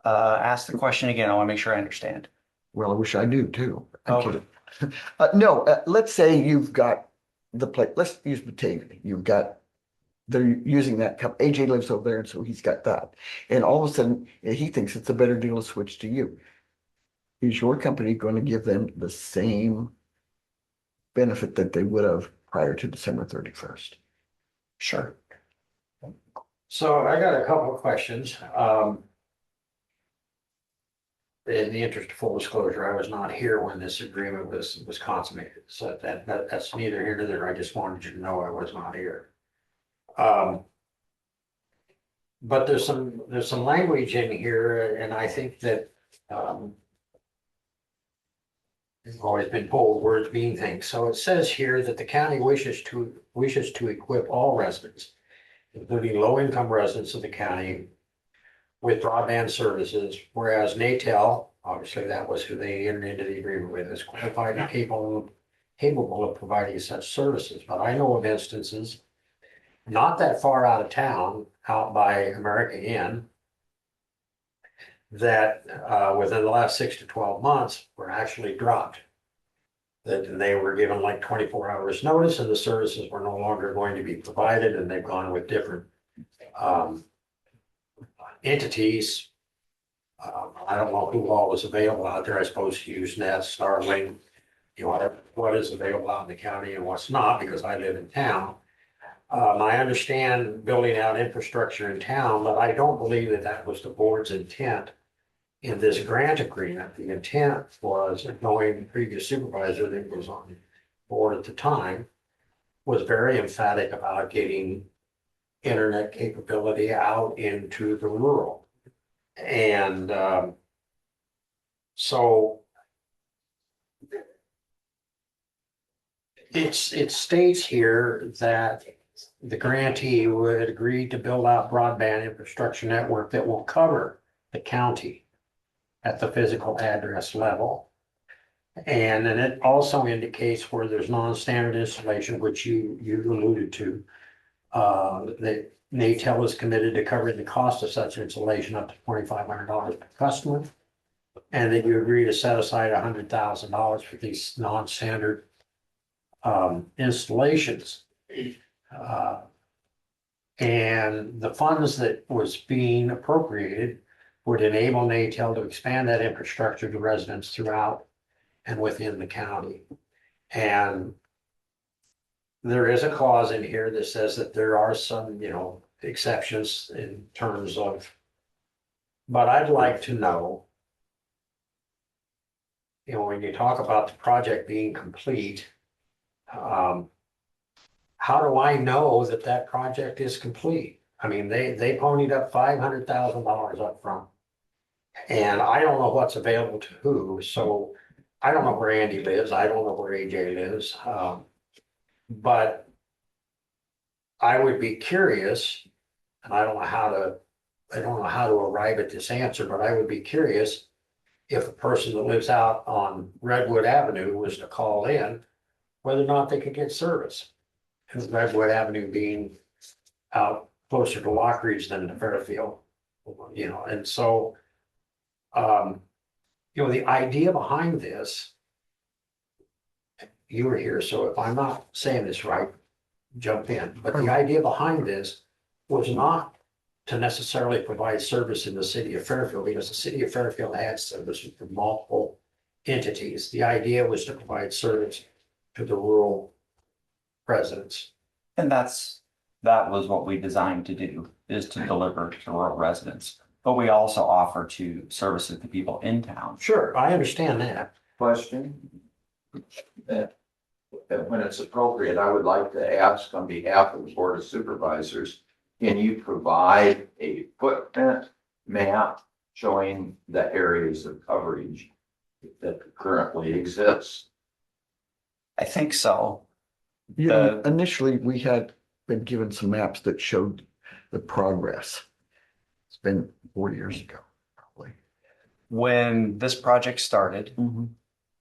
Ask the question again. I want to make sure I understand. Well, I wish I knew too. I'm Oh. kidding. No, let's say you've got the place, let's use Batavia. They're using that cup. AJ lives over there, and so he's got that. And all of a sudden, he thinks it's a better deal to switch to you. Is your company going to give them the same benefit that they would have prior to December 31st? Sure. So I got a couple of questions. In the interest of full disclosure, I was not here when this agreement was consummated, so that's neither here nor there. I just wanted you to know I was not here. But there's some language in here, and I think that I've always been told words mean things. So it says here that the county wishes to equip all residents, including low-income residents of the county, with broadband services, whereas Natel, obviously that was who they entered into the agreement with, is qualified and capable of providing such services. But I know of instances not that far out of town, out by America Inn, that within the last 6 to 12 months were actually dropped. That they were given like 24 hours notice and the services were no longer going to be provided, and they've gone with different entities. I don't know who all was available out there. I suppose HughesNet, Starlink, what is available out in the county and what's not, because I live in town. I understand building out infrastructure in town, but I don't believe that was the board's intent in this grant agreement. The intent was, knowing the previous supervisor that was on the board at the time, was very emphatic about getting internet capability out into the rural. And so it states here that the grantee would agree to build out broadband infrastructure network that will cover the county at the physical address level. And then it also indicates where there's non-standard installation, which you alluded to, that Natel is committed to covering the cost of such installation up to $2,500 per customer. And that you agree to set aside $100,000 for these non-standard installations. And the funds that was being appropriated would enable Natel to expand that infrastructure to residents throughout and within the county. And there is a clause in here that says that there are some, exceptions in terms of, but I'd like to know, when you talk about the project being complete, how do I know that that project is complete? I mean, they ponied up $500,000 up front. And I don't know what's available to who, so I don't know where Andy lives, I don't know where AJ lives. But I would be curious, and I don't know how to arrive at this answer, but I would be curious if a person that lives out on Redwood Avenue was to call in, whether or not they could get service. And Redwood Avenue being out closer to Lockridge than to Fairfield, and so, the idea behind this, you were here, so if I'm not saying this right, jump in, but the idea behind this was not to necessarily provide service in the city of Fairfield, because the city of Fairfield had service for multiple entities. The idea was to provide service to the rural residents. And that was what we designed to do, is to deliver to rural residents. But we also offer to services to people in town. Sure, I understand that. Question. That when it's appropriate, I would like to ask on behalf of the Board of Supervisors, can you provide a footprint map showing the areas of coverage that currently exists? I think so. Initially, we had been given some maps that showed the progress. It's been 4 years ago, probably. When this project started,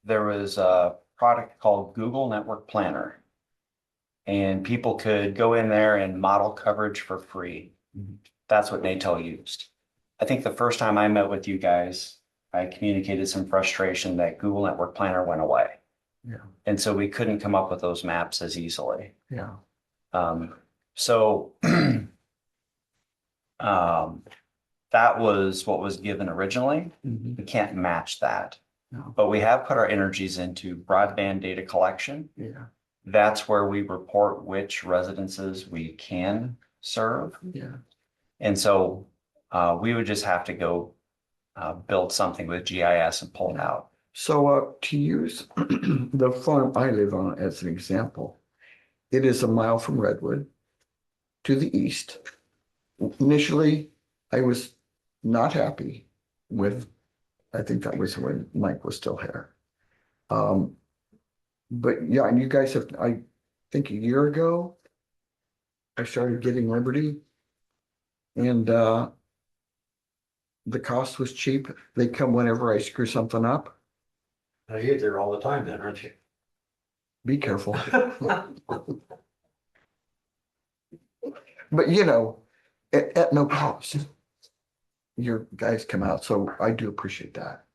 there was a product called Google Network Planner. And people could go in there and model coverage for free. That's what Natel used. I think the first time I met with you guys, I communicated some frustration that Google Network Planner went away. Yeah. And so we couldn't come up with those maps as easily. Yeah. So that was what was given originally. We can't match that. No. But we have put our energies into broadband data collection. Yeah. That's where we report which residences we can serve. Yeah. And so we would just have to go build something with GIS and pull it out. So to use the farm I live on as an example, it is a mile from Redwood to the east. Initially, I was not happy with, I think that was when Mike was still here. But yeah, and you guys have, I think a year ago, I started getting Liberty, and the cost was cheap. They come whenever I screw something up. You're there all the time then, aren't you? Be careful. But at no cost, your guys come out, so I do appreciate that.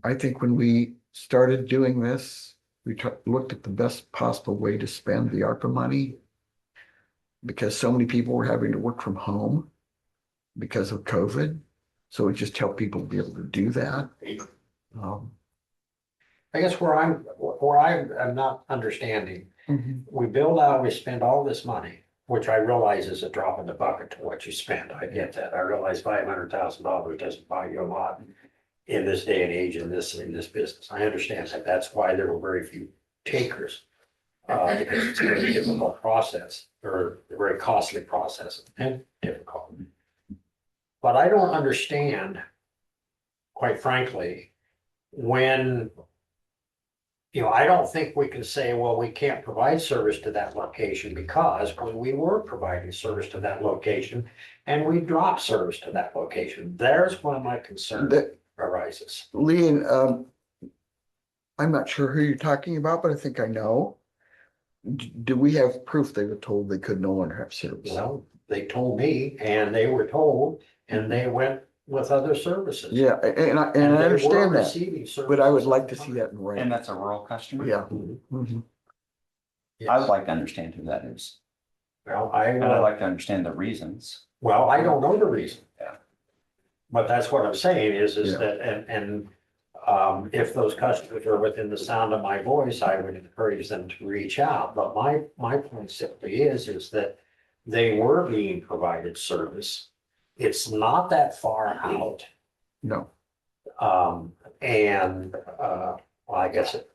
I think when we started doing this, we looked at the best possible way to spend the ARPA money, because so many people were having to work from home because of COVID. So it just helped people be able to do that. I guess where I'm not understanding, we build out, we spend all this money, which I realize is a drop in the bucket to what you spend. I get that. I realize $500,000 doesn't buy you a lot in this day and age, in this business. I understand that. That's why there were very few takers. Because it's a very difficult process, or a very costly process, and difficult. But I don't understand, quite frankly, when, I don't think we can say, well, we can't provide service to that location, because when we were providing service to that location and we dropped service to that location, there's when my concern arises. Lee, and I'm not sure who you're talking about, but I think I know. Do we have proof they were told they could no longer have service? Well, they told me, and they were told, and they went with other services. Yeah, and I they were understand that, receiving but I would services like at to the see time. that in writing. And that's a rural customer? Yeah. Yes. I would like to understand who that is. Well, And I'd like to understand the reasons. well, I don't know the reason. Yeah. But that's what I'm saying is Yeah. that, if those customers are within the sound of my voice, I would encourage them to reach out. But my point simply is that they were being provided service. It's not that far out. No, Well, I guess it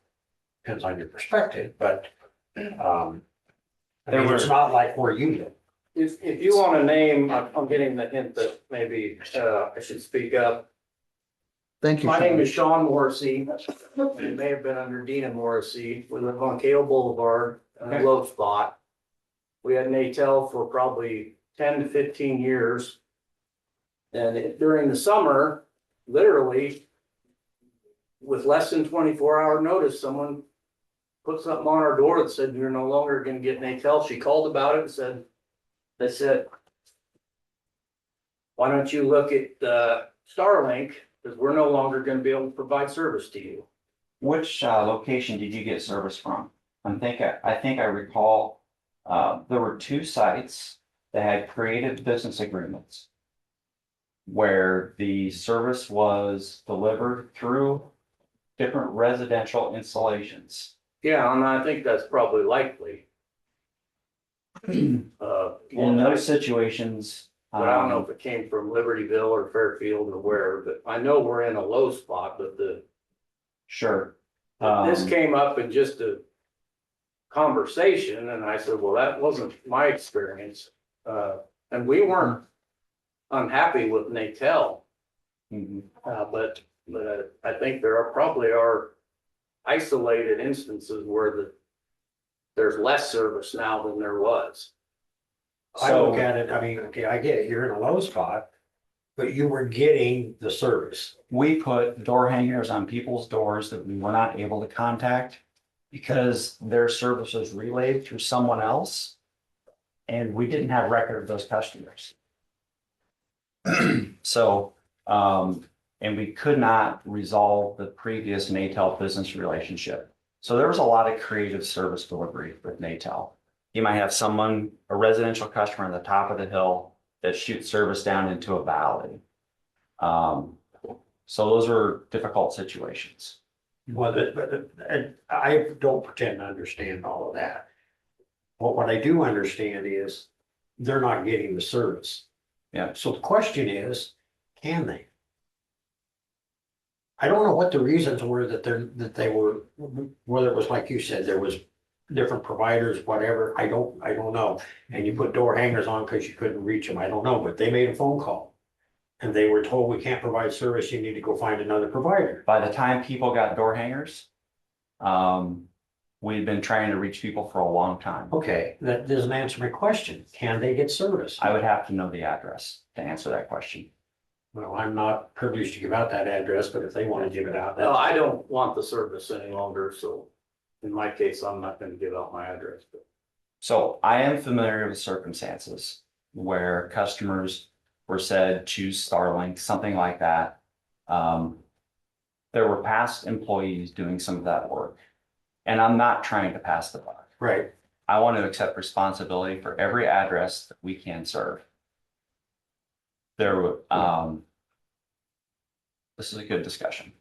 depends on your perspective, but, I mean, it's not like where you live. If you want a name, I'm getting the hint that maybe, I should speak up. thank you. My name Sean. is Sean Morrissey. It may have been under Dina Morrissey. We live on Kale Boulevard, in a low spot. We had Natel for probably 10 to 15 years. And during the summer, literally, with less than 24-hour notice, someone put something on our door that said, you're no longer gonna get Natel. She called about it and said, they said, why don't you look at Starlink, because we're no longer gonna be able to provide service to you. Which location did you get service from? I think I recall there were two sites that had created business agreements where the service was delivered through different residential installations. Yeah, and I think that's probably likely. In those situations, But I don't know if it came from Libertyville or Fairfield or where, but I know we're in a low spot, but sure. this came up in just a conversation, and I said, well, that wasn't my experience. And we weren't unhappy with Natel, Mhm. but I think there probably are isolated instances where there's less service now than there was. I look at it, I mean, okay, I get it, you're in a low spot, but you were getting the service. We put door hangers on people's doors that we were not able to contact because their service was relayed through someone else. And we didn't have record of those customers. So, and we could not resolve the previous Natel business relationship. So there was a lot of creative service delivery with Natel. You might have someone, a residential customer on the top of the hill that shoots service down into a valley. So those are difficult situations. Well, and I don't pretend to understand all of that. But what I do understand is they're not getting the service. Yeah. So the question is, can they? I don't know what the reasons were that they were, whether it was like you said, there was different providers, whatever, I don't know. And you put door hangers on because you couldn't reach them, I don't know, but they made a phone call. And they were told, we can't provide service, you need to go find another provider. By the time people got door hangers, we'd been trying to reach people for a long time. Okay, that doesn't answer my question. Can they get service? I would have to know the address to answer that question. Well, I'm not privileged to give out that address, but if they want to give it out, No, that's. I don't want the service any longer, so in my case, I'm not gonna give out my address. But So I am familiar with circumstances where customers were said, choose Starlink, something like that. There were past employees doing some of that work. And I'm not trying to pass the buck. Right. I want to accept responsibility for every address that we can serve. This is a good discussion.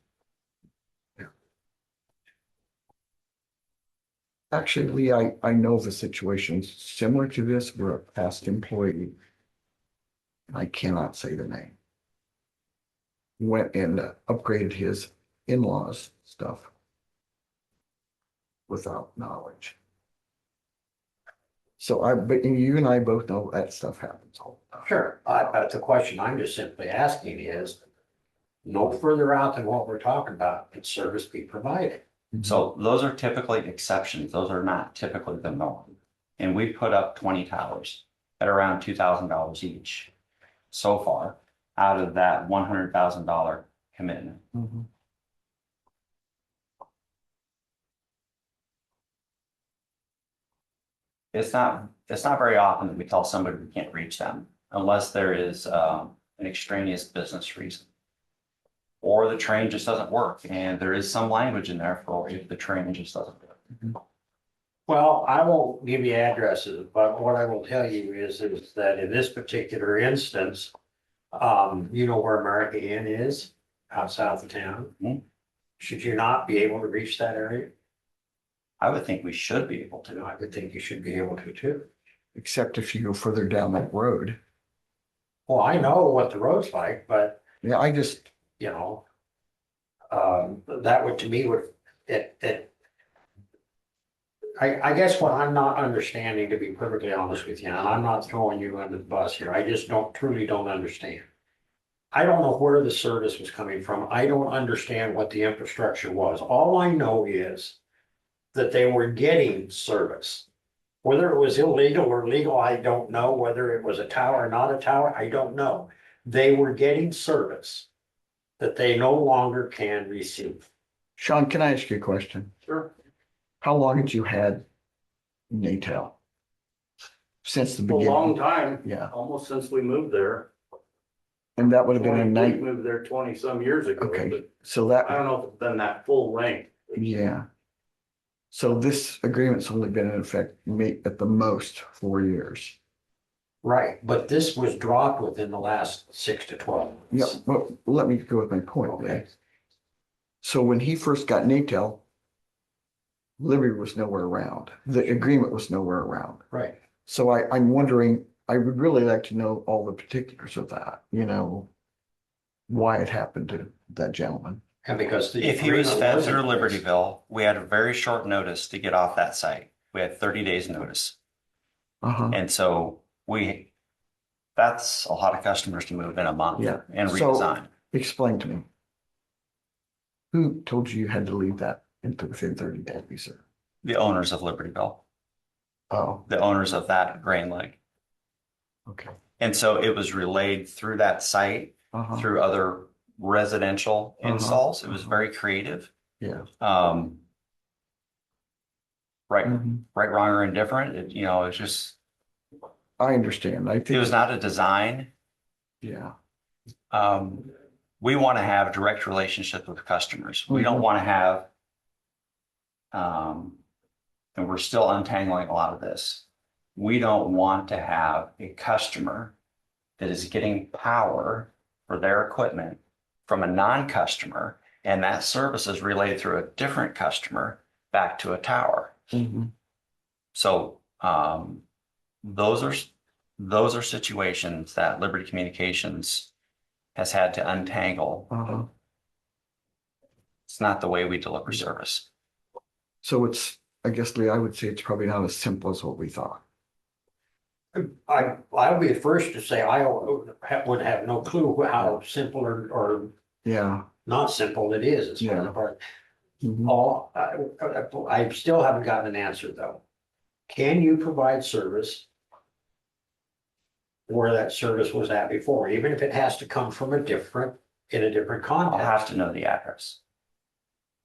Actually, Lee, I know the situations similar to this where a past employee, I cannot say the name, went and upgraded his in-laws stuff without knowledge. So but you and I both know that stuff happens all the time. Sure, but the question I'm just simply asking is, no further out than what we're talking about, can service be provided? So those are typically exceptions. Those are not typically the norm. And we put up 20 towers at around $2,000 each so far out of that $100,000 commitment. Mhm. It's not very often that we tell somebody we can't reach them unless there is an extraneous business reason. Or the train just doesn't work, and there is some language in there for if the train just doesn't work. Well, I won't give you addresses, but what I will tell you is that in this particular instance, you know where America Inn is, out south of town. Mhm. Should you not be able to reach that area? I would think we should be able to. I would think you should be able to too. Except if you go further down that road. Well, I know what the road's like, but Yeah, I just, you know, that would, to me, I guess what I'm not understanding, to be perfectly honest with you, and I'm not throwing you under the bus here, I just truly don't understand. I don't know where the service was coming from. I don't understand what the infrastructure was. All I know is that they were getting service. Whether it was illegal or legal, I don't know. Whether it was a tower or not a tower, I don't know. They were getting service that they no longer can receive. Sean, can I ask you a question? Sure. How long had you had Natel? Since the A long beginning? time, Yeah, almost since we moved there. and that would have been a We night, moved there 20-some years ago, okay, but so I that, don't know if it's been that full length. yeah. So this agreement's only been in effect at the most 4 years. Right, but this was dropped within the last 6 to 12 Yeah, months. well, let me go with my point Okay. then. So when he first got Natel, Liberty was nowhere around. The agreement was nowhere around. Right. So I'm wondering, I would really like to know all the particulars of that, why it happened to that gentleman. And because the If he was agreement fed was in through place. Libertyville, we had a very short notice to get off that site. We had 30 days notice. Uh-huh. And so that's a lot of customers to move in a month Yeah. and So- redesign. Explain to me. Who told you had to leave that within 30 days, sir? The owners of Libertyville, Oh, the owners of that grain leg. okay. And so it was relayed through that site, Uh-huh. through other residential Uh-huh. installs. It was very creative. Yeah. Right, Mhm. right, wrong, or indifferent. It's just, I understand. I it think, was not a design. yeah. We want to have a direct relationship with customers. We don't Mhm. want to have, and we're still untangling a lot of this. We don't want to have a customer that is getting power for their equipment from a non-customer, and that service is relayed through a different customer back to a tower. Mhm. So those are situations that Liberty Communications has had to untangle. Uh-huh. It's not the way we deliver service. So I guess, Lee, I would say it's probably not as simple as what we thought. I'll be the first to say I would have no clue how simple or Yeah. not simple it is as far Yeah. as part. Mhm. I still haven't gotten an answer though. Can you provide service where that service was at before, even if it has to come from in a different I'll have context? to know the address.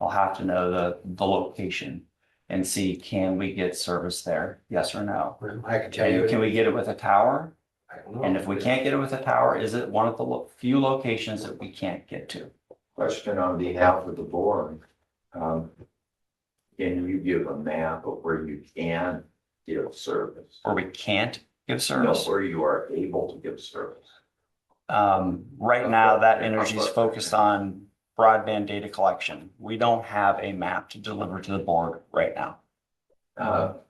I'll have to know the location and see, can we get service there? Yes or no? I can tell you. And can we get it with a tower? I don't know. And if we can't get it with a tower, is it one of the few locations that we can't get to? Question on behalf of the board. Can you give a map of where you can give service? Or we can't give No, service? where you are able to give service. Right now, that energy is focused on broadband data collection. We don't have a map to deliver to the board right now.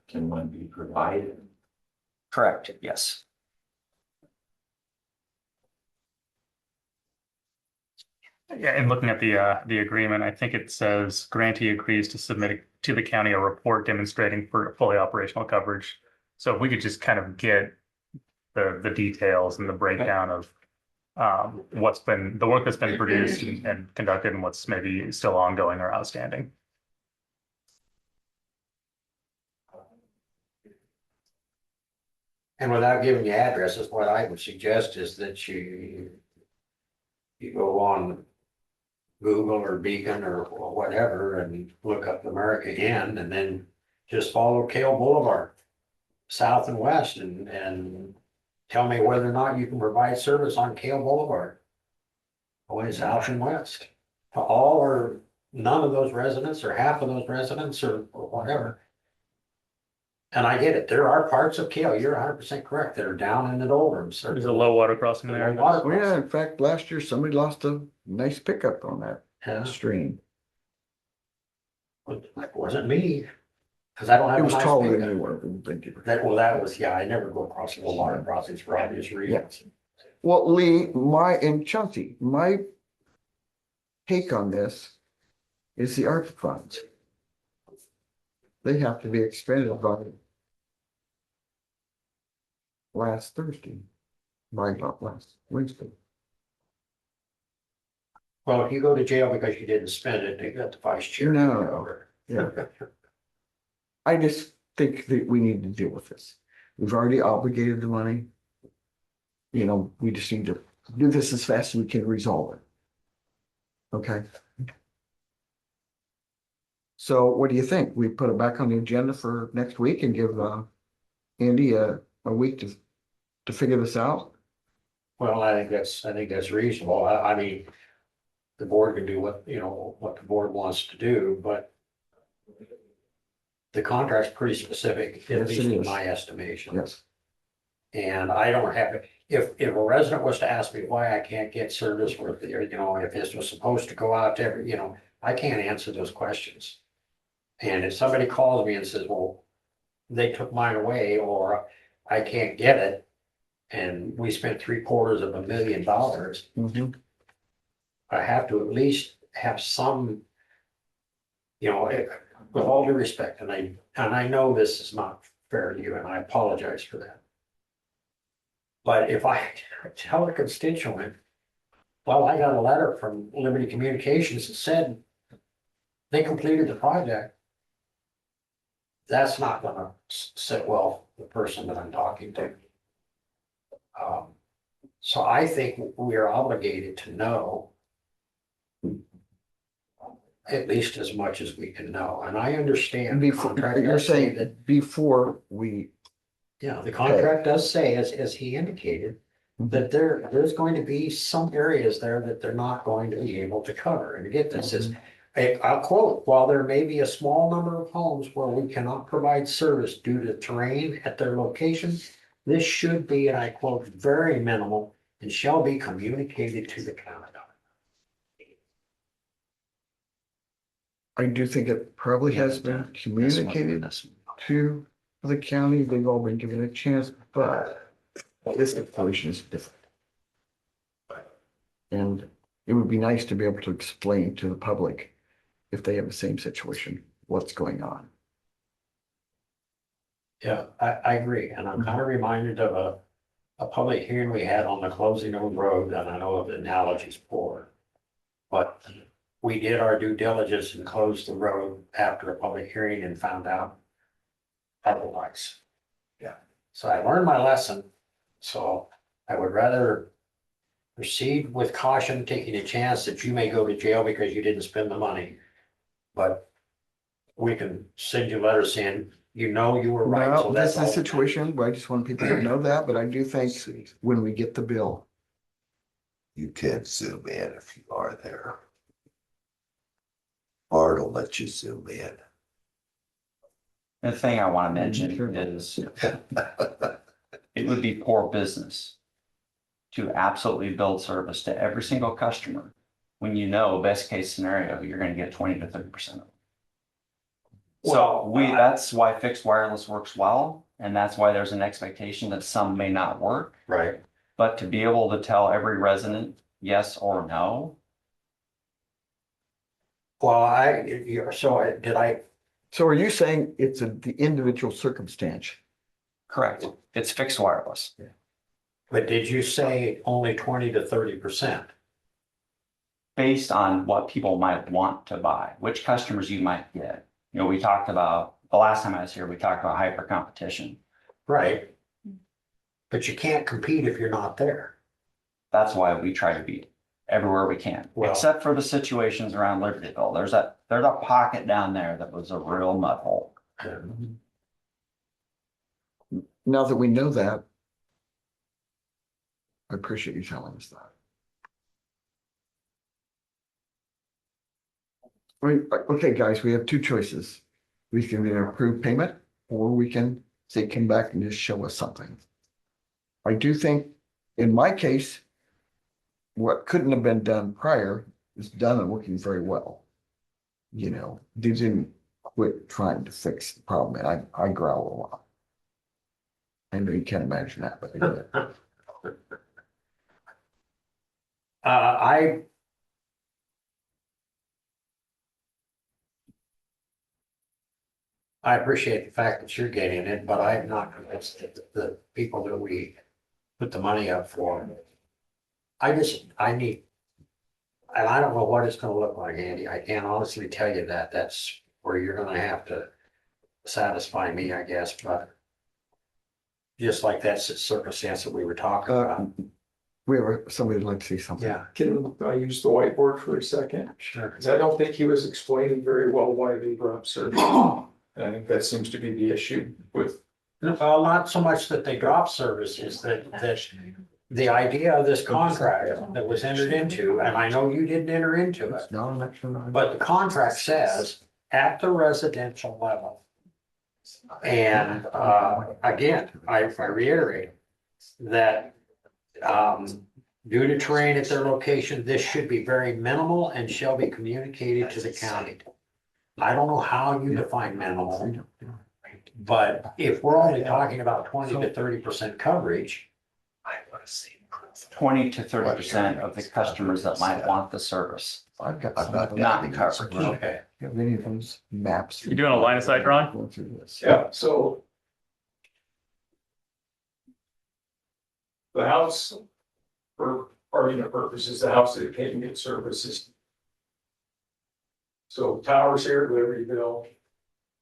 Can one be provided? Correct, yes. Yeah, and looking at the agreement, I think it says grantee agrees to submit to the county a report demonstrating for fully operational coverage. So if we could just kind of get the details and the breakdown of the work that's been produced and conducted and what's maybe still ongoing or outstanding. And without giving you addresses, what I would suggest is that you go on Google or Beacon or whatever and look up America Inn and then just follow Kale Boulevard, south and west, and tell me whether or not you can provide service on Kale Boulevard. Going south and west to all or none of those residents or half of those residents or whatever. And I get it, there are parts of Kale, you're 100% correct, that are down in the doldrums. There's a low water crossing there. Low water Oh, yeah, crossing. in fact, last year somebody lost a nice pickup on that Yeah. stream. It wasn't me, because I don't have It a was nice taller than pickup. you were. Thank you. That was, yeah, I never go across the water crossings for obvious reasons. Well, Lee, and Chauncey, my take on this is the ARPA funds. They have to be expended by last Thursday, not last Wednesday. Well, if you go to jail because you didn't spend it, they got the vice chair. No. Yeah. I just think that we need to deal with this. We've already obligated the money. You know, we just need to do this as fast as we can resolve it. Okay. So what do you think? We put it back on the agenda for next week and give Andy a week to figure this out? Well, I think that's reasonable. I mean, the board can do what the board wants to do, but the contract's pretty specific, at Yes, least it in is. my estimation. Yes. And I don't have, if a resident was to ask me why I can't get service with, if this was supposed to go out to every, I can't answer those questions. And if somebody calls me and says, well, they took mine away, or I can't get it, and we spent $750,000, Mhm. I have to at least have some, with all due respect, and I know this is not fair to you, and I apologize for that. But if I tell a constituent, well, I got a letter from Liberty Communications that said they completed the project, that's not gonna sit well with the person that I'm talking to. So I think we are obligated to know at least as much as we can know, and I understand. the Before, contract you're does say saying that, before we, yeah, the contract does say, as he indicated, that there's going to be some areas there that they're not going to be able to cover. And again, this is, I'll quote, while there may be a small number of homes where we cannot provide service due to terrain at their location, this should be, and I quote, very minimal and shall be communicated to the county. I do think it probably has been communicated to the county. They've all been given a chance, but this situation is different. And it would be nice to be able to explain to the public, if they have the same situation, what's going on. Yeah, I agree, and I'm kind of reminded of a public hearing we had on the closing of the road, and I know the analogy's poor. But we did our due diligence and closed the road after a public hearing and found out otherwise. Yeah. So I learned my lesson, so I would rather proceed with caution, taking a chance that you may go to jail because you didn't spend the money. But we can send you letters saying, you were right. Well, So that's that's the all. situation where I just want people to know that, but I do think when we get the bill, You can zoom in if you are there. Bart will let you zoom in. The thing I want to Sure. mention is it would be poor business to absolutely build service to every single customer when best case scenario, you're going to get 20 to 30% of it. So that's why fixed wireless works well. And that's why there's an expectation that some may not work. Right. But to be able to tell every resident yes or no. Well, so are you saying it's the individual circumstance? Correct. It's fixed wireless. but did you say only 20 to 30%? Based on what people might want to buy, which customers you might get. We talked about, the last time I was here, we talked about hyper competition. Right. But you can't compete if you're not there. That's why we try to be everywhere we can, Well- except for the situations around Libertyville. There's a pocket down there that was a real mud hole. Now that we know that, I appreciate you telling us that. Okay, guys, we have two choices. We can either approve payment or we can say, come back and just show us something. I do think, in my case, what couldn't have been done prior is done and working very well. You know, they didn't quit trying to fix the problem, and I growl a lot. I know you can't imagine that, but I do. I appreciate the fact that you're getting it, but I'm not convinced that the people that we put the money up for. I need, and I don't know what it's gonna look like, Andy. I can't honestly tell you that. That's where you're gonna have to satisfy me, I guess, but just like that's the circumstance that we were talking about. We have somebody would like to say something. Yeah, Can I use the whiteboard for a second? sure. Because I don't think he was explaining very well why they dropped service. I think that seems to be the issue with. Well, not so much that they drop service, is that the idea of this contract that was entered into, and I know you didn't enter into it, No, I'm not sure. but the contract says at the residential level. And again, I reiterate that due to terrain at their location, this should be very minimal and shall be communicated to the county. I don't know how you define minimal, but if we're only talking about 20 to 30% coverage. 20 to 30% of the customers that might want the service, I've got not covered. Okay. Have any of those maps? You doing a line of sight drawing? Going through this. Yeah, so. The house, for argument purposes, the house that can't get services. So towers here at Libertyville.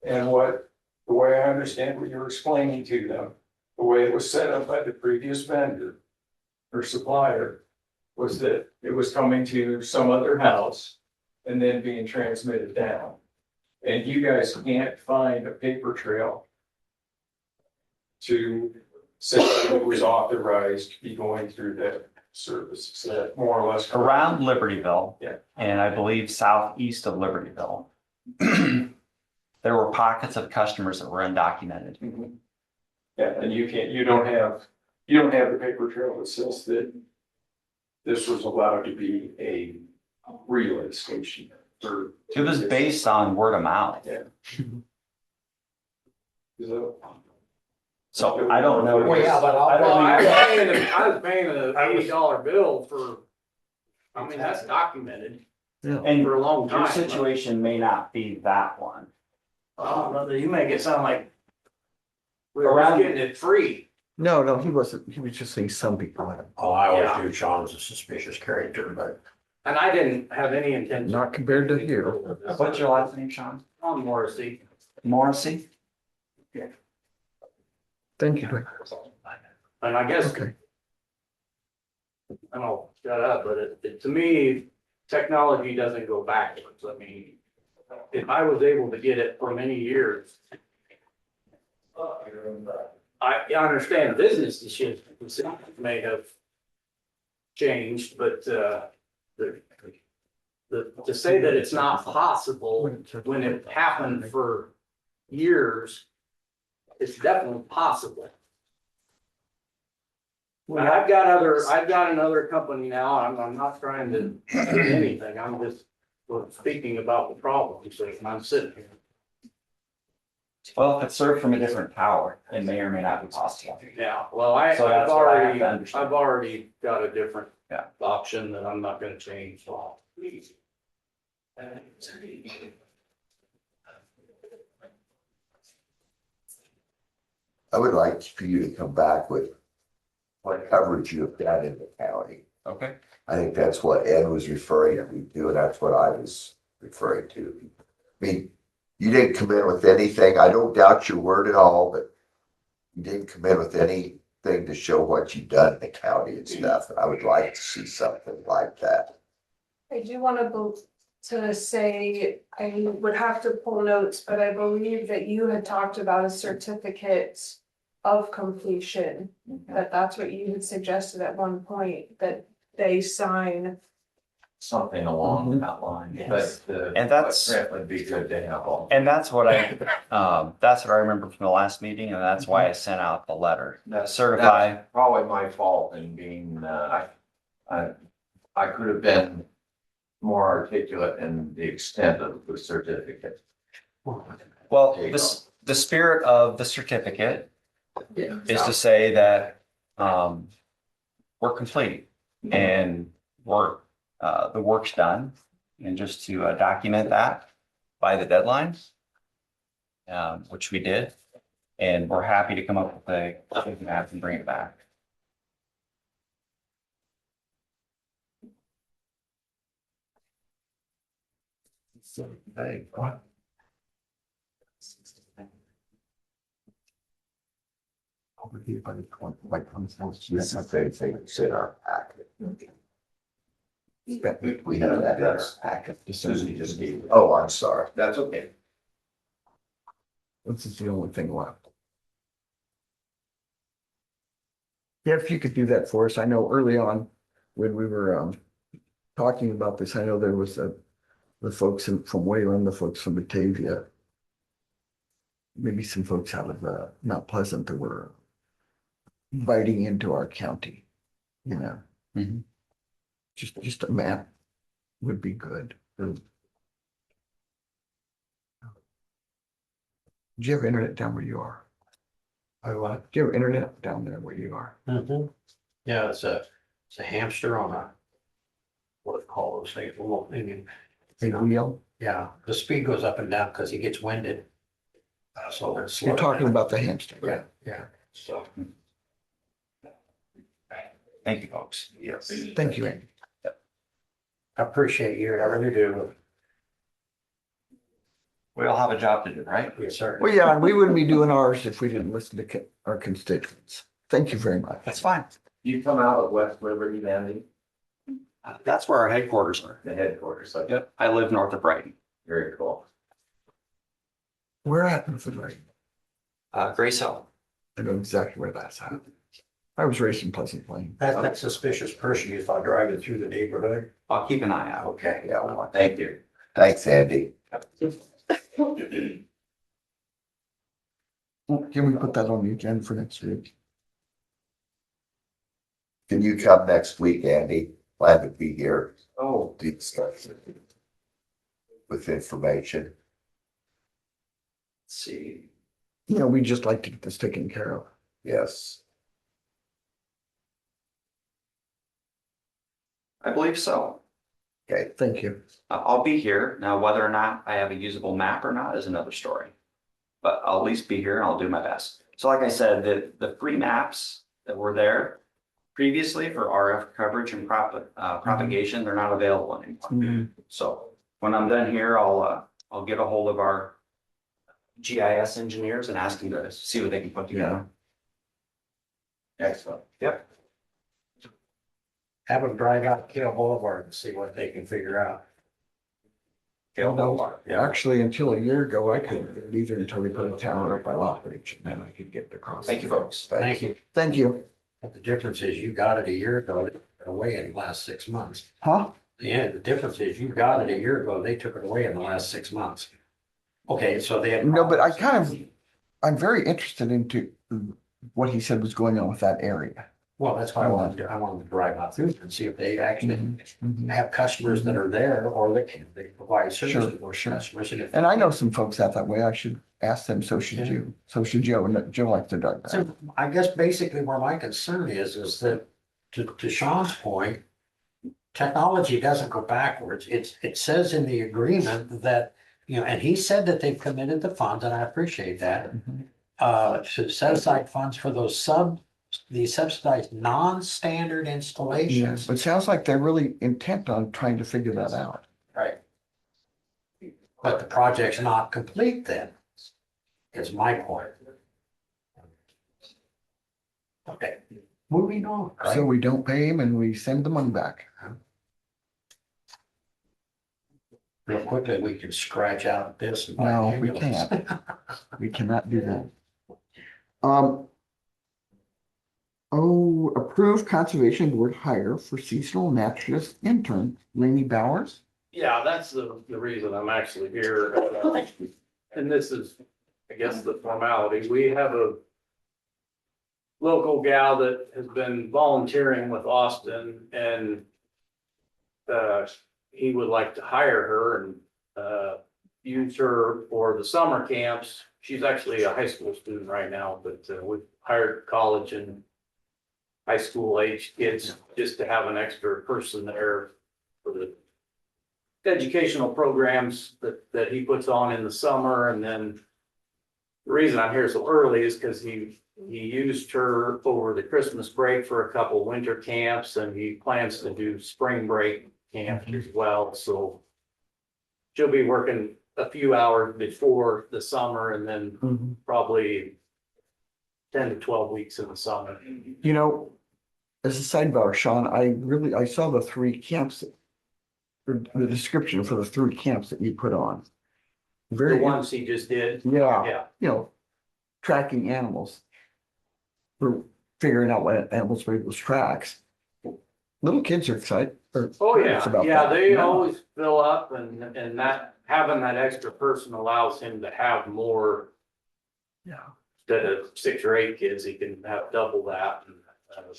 And the way I understand what you're explaining to them, the way it was set up by the previous vendor or supplier was that it was coming to some other house and then being transmitted down. And you guys can't find a paper trail to say that it was authorized to be going through that service. Is that more or less correct? Around Libertyville. Yeah. And I believe southeast of Libertyville. There were pockets of customers that were undocumented. Mhm. Yeah, and you don't have the paper trail that says that this was allowed to be a relay station for. It was based on word of mouth. Yeah. So I don't know. Well, yeah, but I don't I was paying an $80 bill for, I mean, that's documented And for a long your time. situation may not be that one. Oh, brother, you make it sound like we were Around- getting it free. No, he wasn't. He was just saying some people had it. Oh, I always Yeah. knew Sean was a suspicious character, but And I didn't have any intention Not compared to here. What's your last name, Sean? on Morrissey. Morrissey? Thank you, Dwayne. And I guess, Okay. I don't shut up, but to me, technology doesn't go backwards. I mean, if I was able to get it for many years, I understand business decisions may have changed, but to say that it's not possible when it happened for years, it's definitely possible. And I've got another company now, I'm not trying to do anything, I'm just speaking about the problem, so I'm sitting here. Well, if it's served from a different tower, it may or may not be possible. Yeah, well, So that's what I have to understand. I've already got a different Yeah. option that I'm not gonna change, so. I would like for you to come back with what coverage you have got in the county. Okay. I think that's what Ed was referring to, and that's what I was referring to. I mean, you didn't come in with anything. I don't doubt your word at all, but you didn't come in with anything to show what you've done in the county and stuff. And I would like to see something like that. I do want to say, I would have to pull notes, but I believe that you had talked about a certificate of completion. That's what you had suggested at one point, that they sign something along that line, Yes. but the And that's- footprint would be good to have all. And that's what I remember from the last meeting, and that's why I sent out the letter. Certify. That's probably my fault in being, I could have been more articulate in the extent of the certificate. Well, There you the spirit of the certificate Yeah. is to say that we're complete and the work's done. And just to document that by the deadline, which we did. And we're happy to come up with a map and bring it back. Hey, what? Over here by the point, like, This is the thing that's in our packet. We have that in our packet. Susie just gave it. Oh, I'm sorry. That's okay. This is the only thing left. Yeah, if you could do that for us. I know early on when we were talking about this, I know there was the folks from Wayland, the folks from Batavia. Maybe some folks out of Mount Pleasant that were biting into our county, you know. Mhm. Just a map would be good. Do you have internet down where you are? I what? Do you have internet down there where you are? Mm-hmm. Yeah, it's a hamster on a, what do you call those things? Well, I mean, A wheel? yeah, the speed goes up and down because he gets winded. So it's. You're talking about the hamster, Yeah, right? yeah, so. Thank you, folks. Yes. Thank you, Andy. I appreciate you, I really do. We all have a job to do, right? Yes, sir. Well, yeah, and we wouldn't be doing ours if we didn't listen to our constituents. Thank you very much. That's fine. You come out of West Liberty, Andy, That's where our headquarters are. the headquarters, so Yep. I live north of Brighton. very cool. We're at Northwood, right? Grace Hill. I know exactly where that's at. I was raised in Pleasant Plain. That suspicious person you thought driving through the neighborhood? I'll keep an eye out. Okay. Yeah, well, Thank you. Thanks, Andy. can we put that on the agenda for next week? Can you come next week, Andy? Glad to be here. Oh, To discuss it with information. Let's see. You know, we just like to get this taken care of. Yes. I believe so. Okay. Thank you. I'll be here. Now, whether or not I have a usable map or not is another story. But I'll at least be here and I'll do my best. So like I said, the free maps that were there previously for RF coverage and propagation, they're not available anymore. Mhm. So when I'm done here, I'll get a hold of our GIS engineers and ask them to see what they can put together. excellent. Yep. Have them drive out Kill Boulevard and see what they can figure out. Kill No, Boulevard. actually, until a year ago, I couldn't leave there until we put a tower up by Lock Ridge, and then I could get across. Thank you, folks. Thank you. Thank you. But the difference is you got it a year ago, they took it away in the last 6 months. Huh? Yeah, the difference is you got it a year ago, they took it away in the last 6 months. Okay, so they had. No, but I'm very interested into what he said was going on with that area. Well, that's why I wanted to drive out through and see if they actually have customers that are there or they provide service to those customers. And I know some folks out that way. I should ask them, so should you. So should Joe, and Joe likes to drive that. So I guess basically where my concern is that to Sean's point, technology doesn't go backwards. It says in the agreement that, you know, and he said that they've committed the funds, and I appreciate that. To set aside funds for those subsidized non-standard installations. It sounds like they're really intent on trying to figure that out. Right. But the project's not complete then, is my point. Okay, moving on. So Right? we don't pay him and we send the money back. Real quickly, we can scratch out this. and- No, we can't. We cannot do that. Oh, approve conservation board hire for seasonal naturalist intern, Lainey Bowers. Yeah, that's the reason I'm actually here. And this is, I guess, the formality. We have a local gal that has been volunteering with Austin and he would like to hire her and use her for the summer camps. She's actually a high school student right now, but we've hired college and high school age kids just to have an extra person there for the educational programs that he puts on in the summer. And then the reason I'm here so early is because he used her over the Christmas break for a couple winter camps, and he plans to do spring break camp as well. So she'll be working a few hours before the summer and then probably 10 to 12 weeks in the summer. You know, as a sidebar, Sean, I saw the three camps, or the description for the three camps that you put on. The Very, ones he just did. yeah, Yeah. you know, tracking animals. We're figuring out what animals made those tracks. Little kids are excited. Oh, curious yeah. about Yeah, that. they always fill up and that having that extra person allows him to have more. Yeah. Instead of 6 or 8 kids, he can have double that. And,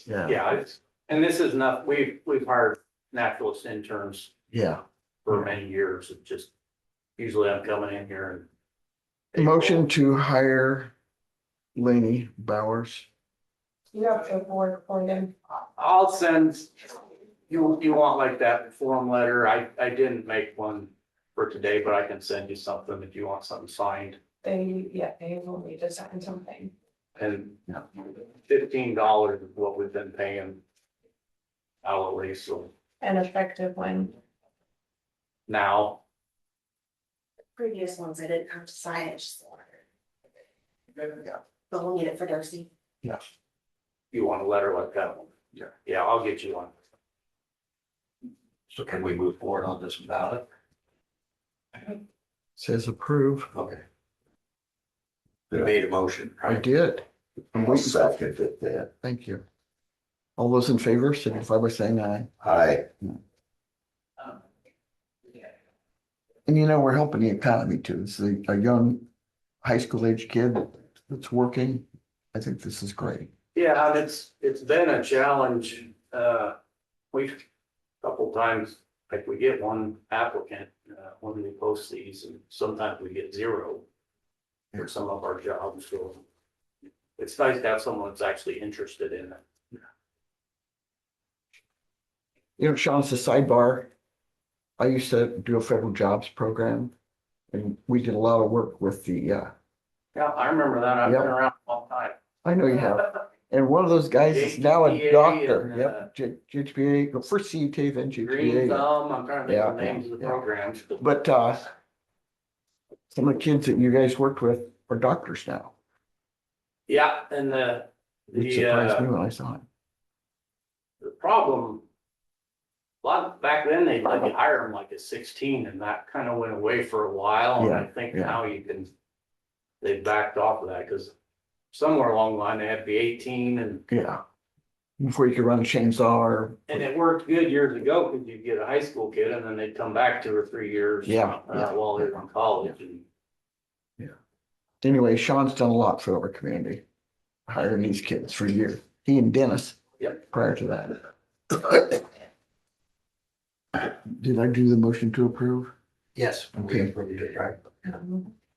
Yeah. yeah, and this is not, we've hired naturalist interns Yeah. for many years. It just, usually I'm coming in here and. Motion to hire Lainey Bowers. You have the board appointed. I'll send, you want like that form letter. I didn't make one for today, but I can send you something if you want something signed. They will need to sign something. And $15 is what we've been paying hourly, so And effective when. now. Previous ones, I didn't have to sign it, just ordered. Yeah. But we'll need it for Darcy. You want a letter like that one? Yeah. Yeah, I'll get you one. So can we move forward on this ballot? Says approve. Okay. You made a motion, I right? did. I'm I'll waiting. second it then. Thank you. All those in favor signify by saying aye. Aye. And you know, we're helping the economy too. It's a young high school age kid that's working. I think this is great. Yeah, and it's been a challenge. We've a couple times, like we get one applicant, when we post these, and sometimes we get 0 for some of our jobs, so. It's nice to have someone that's actually interested in it. You know, Sean, it's a sidebar. I used to do a federal jobs program and we did a lot of work with the, Yeah, I remember that. I've been Yep. around a long time. I know you have. And one of those guys is now a JPA doctor. and, Yep, GPA, go first CET, then Green GPA. Thumb, I'm trying to think of the Yeah, names of the yeah. programs. But some of the kids that you guys worked with are doctors now. Yeah, and It surprised me when I saw it. the problem. Back then, they'd let you hire them like at 16, and that kind of went away for a while, and I Yeah, think yeah. now they backed off of that, because somewhere along the line, they had to be 18, and Yeah. Before you could run a chainsaw or, it worked good years ago, because you'd get a high school kid, and then they'd come back 2 or 3 years. Yeah, yeah. While they were in college, and anyway, Sean's done a lot for our community. Hiring these kids for years. He and Dennis. Yep. Prior to that. Did I do the motion to approve? Yes. Okay. We approved it, right?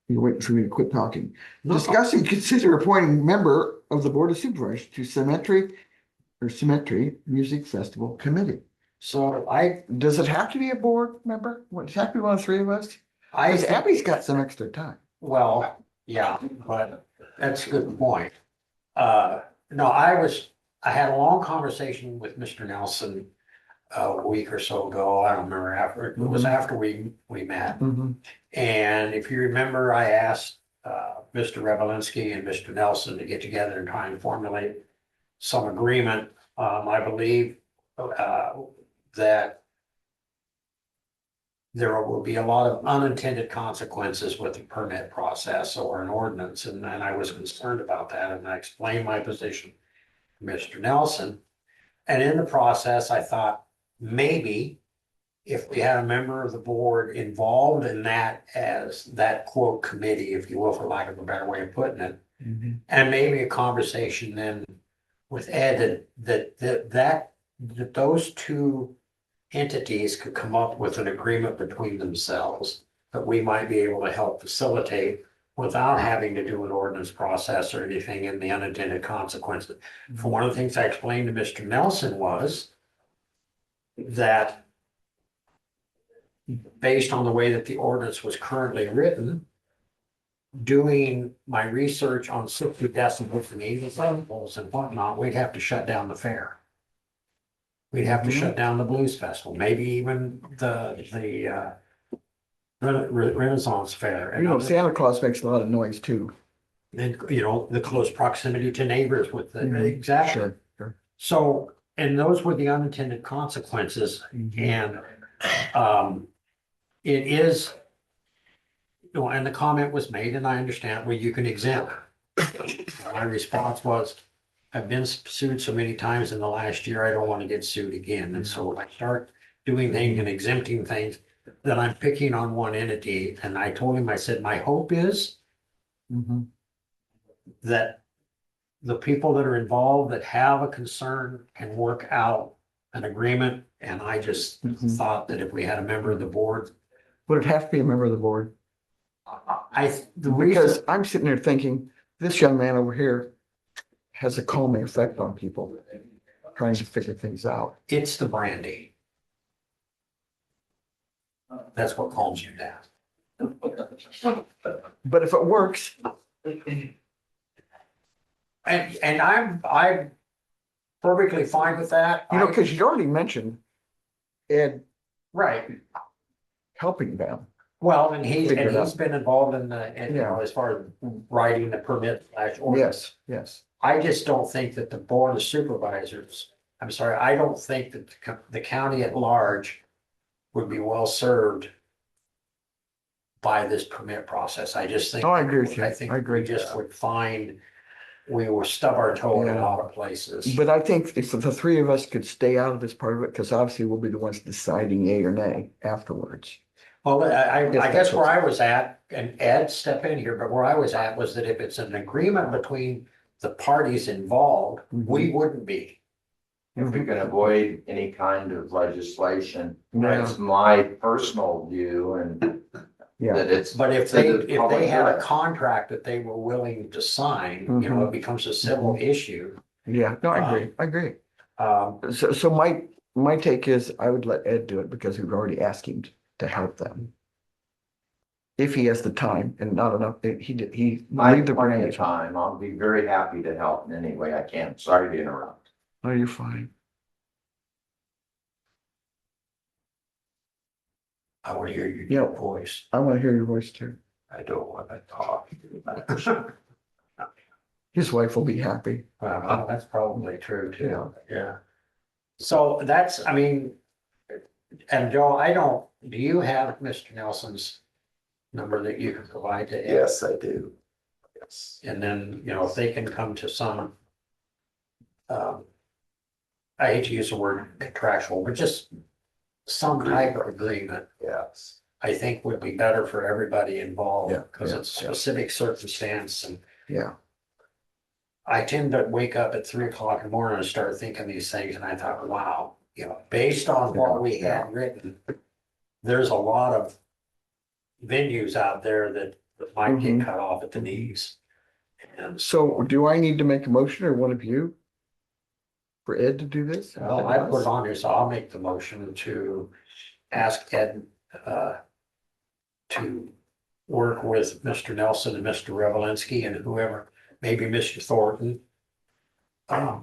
You're waiting for me to quit talking. Discuss and consider appointing member of the Board of Supervisors to Symmetry Music Festival Committee. So Does it have to be a board member? Does it have to be one of the 3 of us? Because think- Abby's got some extra time. well, yeah, but that's a good point. No, I had a long conversation with Mr. Nelson a week or so ago. I don't remember after, it was after we met. And if you remember, I asked Mr. Revelinsky and Mr. Nelson to get together and try and formulate some agreement. I believe that there will be a lot of unintended consequences with the permit process or an ordinance, and I was concerned about that, and I explained my position. Mr. Nelson. And in the process, I thought maybe if we had a member of the board involved in that as that quote committee, if you will, for lack of a better way of putting it, and maybe a conversation then with Ed that those two entities could come up with an agreement between themselves that we might be able to help facilitate without having to do an ordinance process or anything in the unintended consequences. For one of the things I explained to Mr. Nelson was that based on the way that the ordinance was currently written, doing my research on 60 decibels and 80 decibels and whatnot, we'd have to shut down the fair. We'd have to shut down the blues festival, maybe even the Renaissance Fair. You know, Santa Claus makes a lot of noise too. And, you know, the close proximity to neighbors with the, exactly. Sure. So, and those were the unintended consequences. And it is, you know, and the comment was made, and I understand where you can exempt. My response was, I've been sued so many times in the last year, I don't want to get sued again. And so if I start doing things and exempting things, then I'm picking on one entity. And I told him, I said, my hope is that the people that are involved that have a concern can work out an agreement. And I just thought that if we had a member of the board. Would it have to be a member of the board? Because I'm sitting there thinking, this young man over here has a calming effect on people, trying to figure things out. it's the brandy. That's what calms you down. But if it works, And I'm perfectly fine with that. you know, because you already mentioned Ed Right. helping them. Well, and he's Figure it out. been involved in you know, as far as writing the permit ordinance. Yes. I just don't think that the board of supervisors, I'm sorry, I don't think that the county at large would be well served by this permit process. I just think. Oh, I agree with you. I think I agree we with just that. would find, we will stub our toe in a Yeah. lot of places. But I think if the three of us could stay out of this part of it, because obviously we'll be the ones deciding yay or nay afterwards. Well, I Yes, guess where that's- I was at, and Ed, step in here, but where I was at was that if it's an agreement between the parties involved, we wouldn't be. If we can avoid any kind of legislation, Yeah. that's my personal view and Yeah. that it's. But if to the they public had a good. contract that they were willing to sign, you know, it becomes a civil issue. Yeah, no, I agree. Um, So my take is I would let Ed do it because we've already asked him to help them. If he has the time and not enough, he. I leave have the plenty brand. of time. I'll be very happy to help in any way I can. Sorry to interrupt. Oh, you're fine. I want to hear your Yeah. voice. I want to hear your voice too. I don't want to talk. His wife will be happy. Well, that's probably true too. Yeah. So that's, I mean, and Joe, do you have Mr. Nelson's number that you can provide to Ed? Yes, I do. Yes. And then, you know, if they can come to some, I hate to use the word contractual, but just some type of agreement, Yes. I think would be better for everybody involved. Yeah, Because yeah, it's a specific circumstance, and Yeah. I tend to wake up at 3 o'clock in the morning and start thinking these things, and I thought, wow, you know, based on what we had written, there's a lot of venues out there that might get cut off at the knees. And So do I need to make a motion or one of you? For Ed to do this? well, I put it on here, so I'll make the motion to ask Ed to work with Mr. Nelson and Mr. Revelinsky and whoever, maybe Mr. Thornton.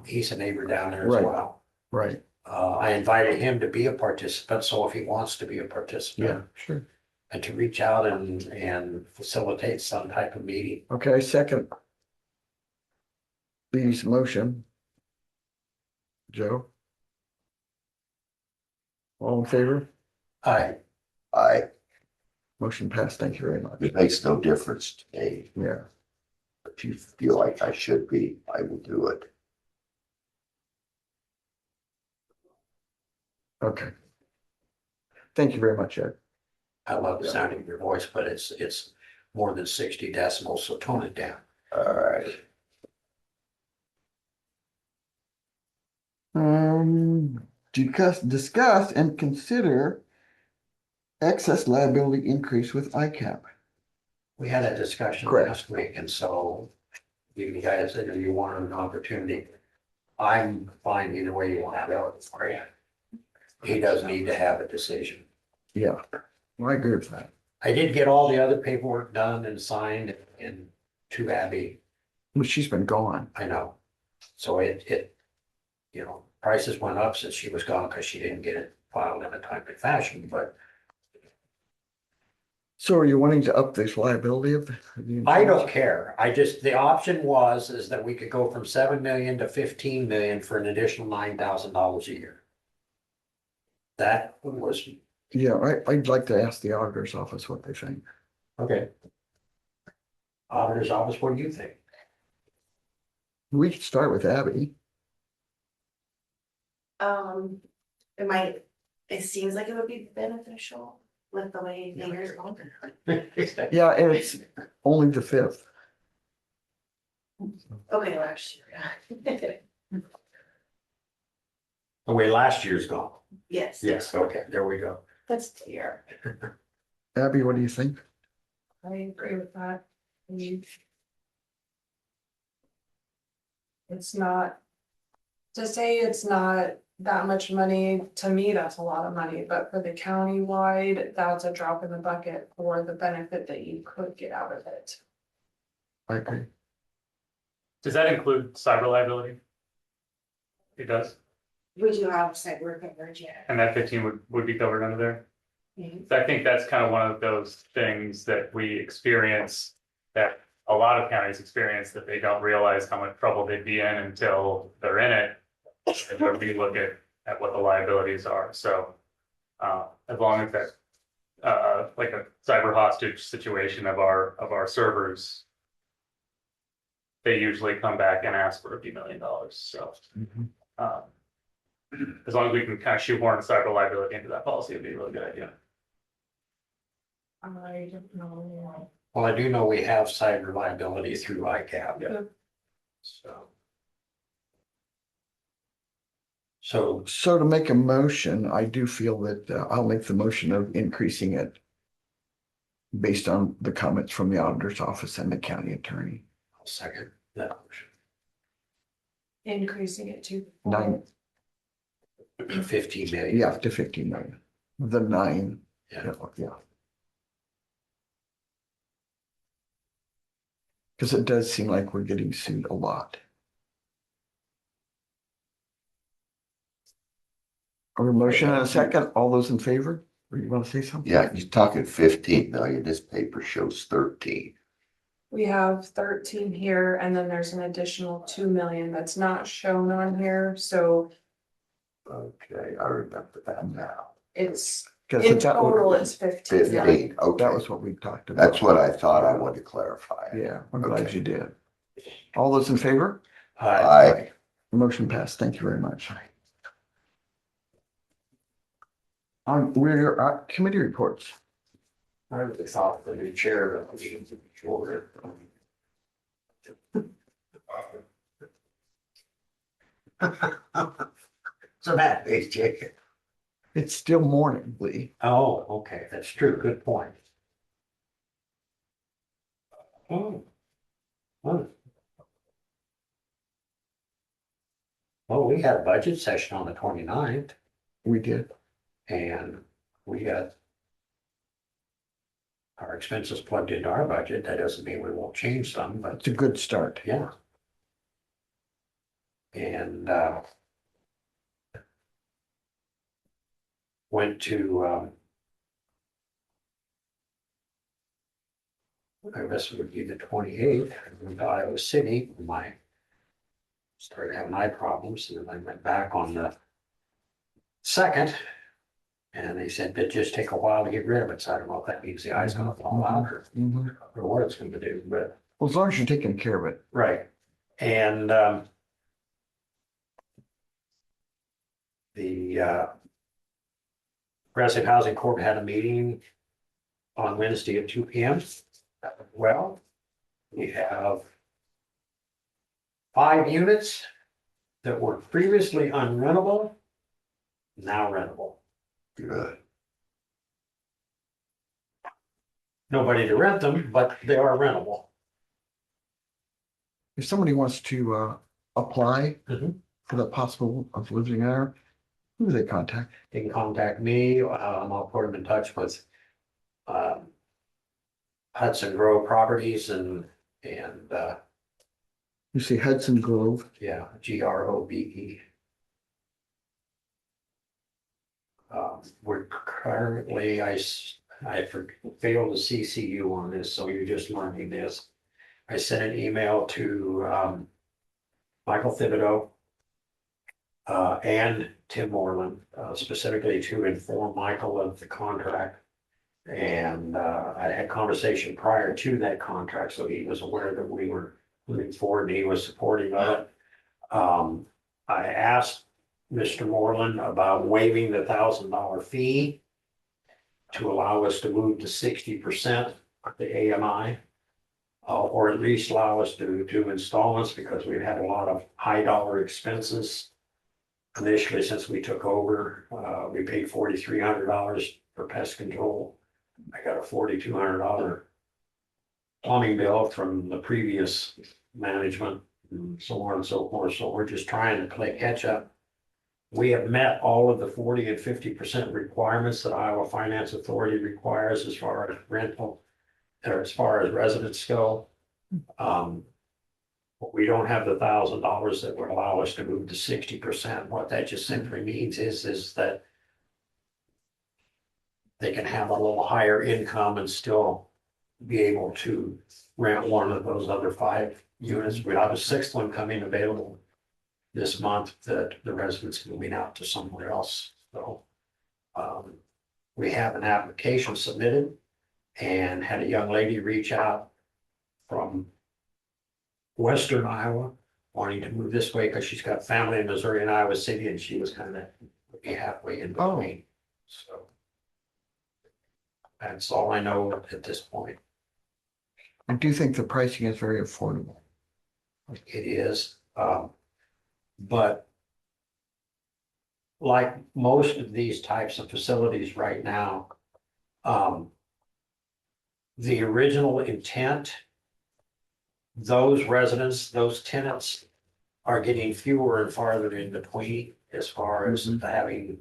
He's a neighbor down there as Right. well. Right, I invited him to be a participant, so if he wants to be a yeah, participant, sure. and to reach out and facilitate some type of meeting. Okay, second. Lee's motion. Joe? All in favor? I, Motion passed. Thank you very much. It makes no difference to me. Yeah. If you feel like I should be, I will do it. Okay. Thank you very much, Ed. I love the sound of your voice, but it's more than 60 decibels, so tone it down. All right. Discuss and consider excess liability increase with ICAP. We had a discussion Correct. last week, and so you guys said if you wanted an opportunity, I'm fine either way you want to go for you. He doesn't need to have a decision. Yeah, well, I agree with that. I did get all the other paperwork done and signed and to Abby, But she's been gone. I know. So prices went up since she was gone because she didn't get it filed in a timely fashion, but So are you wanting to up this liability of the? I don't care. The option is that we could go from 7 million to 15 million for an additional $9,000 a year. That was, Yeah, I'd like to ask the auditor's office what they think. okay. Auditor's office, what do you think? We could start with Abby. It seems like it would be beneficial with the way the years go. Yeah, and it's only the 5th. Okay, last year, yeah. The way last year's gone. Yes. Yes, okay, there we go. That's the year. Abby, what do you think? I agree with that. I mean, it's not, to say it's not that much money, to me, that's a lot of money, but for the county-wide, that's a drop in the bucket for the benefit that you could get out of it. I agree. Does that include cyber liability? It does, We do have cyber coverage, yeah. and that 15 would be covered under there. Mhm. So I think that's kind of one of those things that we experience, that a lot of counties experience, that they don't realize how much trouble they'd be in until they're in it. And where we look at what the liabilities are, so as long as that like a cyber hostage situation of our servers, they usually come back and ask for a few $1 million, so as long as we can kind of shoehorn cyber liability into that policy, it'd be a really good idea. I don't know. Well, I do know we have cyber liability through ICAP. Yeah. So To make a motion, I do feel that I'll make the motion of increasing it based on the comments from the auditor's office and the county attorney. I'll second that motion. Increasing it to. 15 million. Yeah, to 15 million. The 9. Yeah. Yeah. Because it does seem like we're getting sued a lot. A motion and a second. All those in favor? Or you want to say something? Yeah, you're talking 15 million. This paper shows 13. We have 13 here, and then there's an additional 2 million that's not shown on here, so Okay, I remember that now. it's, Because in total, it's 15. 15, okay. That was what we talked about. That's what I thought. I wanted to clarify. Yeah, I'm glad Okay. you did. All those in favor? Aye. Motion passed. Thank you very much. We're committee reports. I really thought the new chair of the meeting would be shorter. So that is Jake. It's still morning, Lee. Oh, okay, that's true. Good point. Oh. Oh. Well, we had a budget session on the 29th We did. and we got our expenses plugged into our budget. That doesn't mean we won't change some, but It's a good start. yeah. And went to I guess it would be the 28th, I went to Iowa City, started having eye problems, and then I went back on the 2nd. And they said, but just take a while to get rid of it, so I don't know if that means the eye's gonna fall out or what it's gonna do, but. Well, as long as you're taking care of it. Right, and the Progressive Housing Court had a meeting on Wednesday at 2 p.m. Well, we have 5 units that were previously unrentable, now rentable. Good. Nobody to rent them, but they are rentable. If somebody wants to apply Mhm. for the possible of living there, who do they contact? They can contact me. I'll put them in touch with Hudson Grove Properties and You see Hudson Grove. yeah, GROVE. We're currently, failed to CC you on this, so you're just learning this. I sent an email to Michael Thibodeau and Tim Moreland, specifically to inform Michael of the contract. And I had conversation prior to that contract, so he was aware that we were moving forward and he was supportive of it. I asked Mr. Moreland about waiving the $1,000 fee to allow us to move to 60% of the AMI. Or at least allow us to do installments, because we've had a lot of high dollar expenses. Initially, since we took over, we paid $4,300 for pest control. I got a $4,200 plumbing bill from the previous management, and so on and so forth. So we're just trying to play catch up. We have met all of the 40 and 50% requirements that Iowa Finance Authority requires as far as rental, or as far as residents go. We don't have the $1,000 that would allow us to move to 60%. What that just simply means is that they can have a little higher income and still be able to rent one of those other 5 units. We have a 6th one coming available this month that the residents moving out to somewhere else. So we have an application submitted and had a young lady reach out from Western Iowa wanting to move this way because she's got family in Missouri and Iowa City, and she was kind of halfway in between. So that's all I know at this point. I do think the pricing is very affordable. It is, but like most of these types of facilities right now, the original intent, those residents, those tenants are getting fewer and farther in between as far as having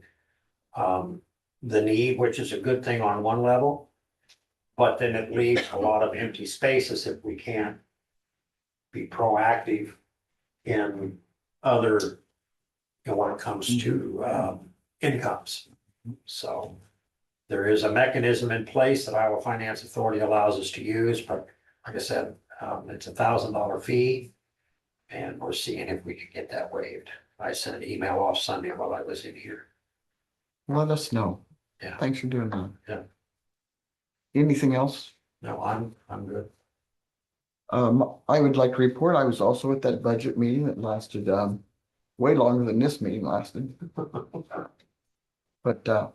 the need, which is a good thing on one level. But then it leaves a lot of empty spaces if we can't be proactive in other, when it comes to incomes. So there is a mechanism in place that Iowa Finance Authority allows us to use, but like I said, it's $1,000 fee, and we're seeing if we can get that waived. I sent an email off Sunday while I was in here. Let us know. Yeah. Thanks for doing that. Yeah. Anything else? No, I'm good. I would like to report, I was also at that budget meeting that lasted way longer than this meeting lasted. But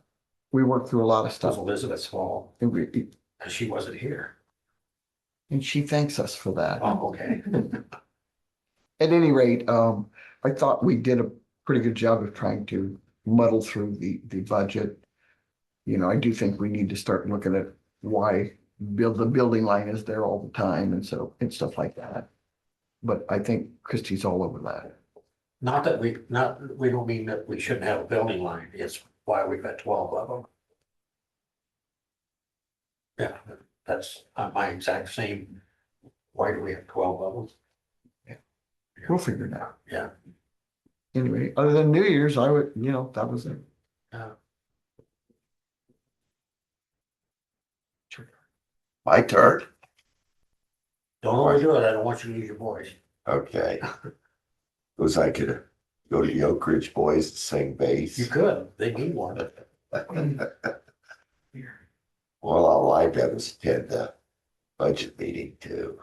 we worked through a lot of That was stuff. Elizabeth's fault, And because she wasn't here. she thanks us for that. Oh, okay. At any rate, I thought we did a pretty good job of trying to muddle through the budget. You know, I do think we need to start looking at why the building line is there all the time and stuff like that. But I think Christie's all over that. Not that we don't mean that we shouldn't have a building line. It's why we've got 12 of them. Yeah, that's my exact same. Why do we have 12 of them? We'll figure it out. Yeah. Anyway, other than New Year's, I would, that was it. My turn. Don't overdo it. I don't want you to lose your voice. Okay. Was I could go to the Oak Ridge Boys and sing bass? You could. They need one. Well, all I did was attend the budget meeting too.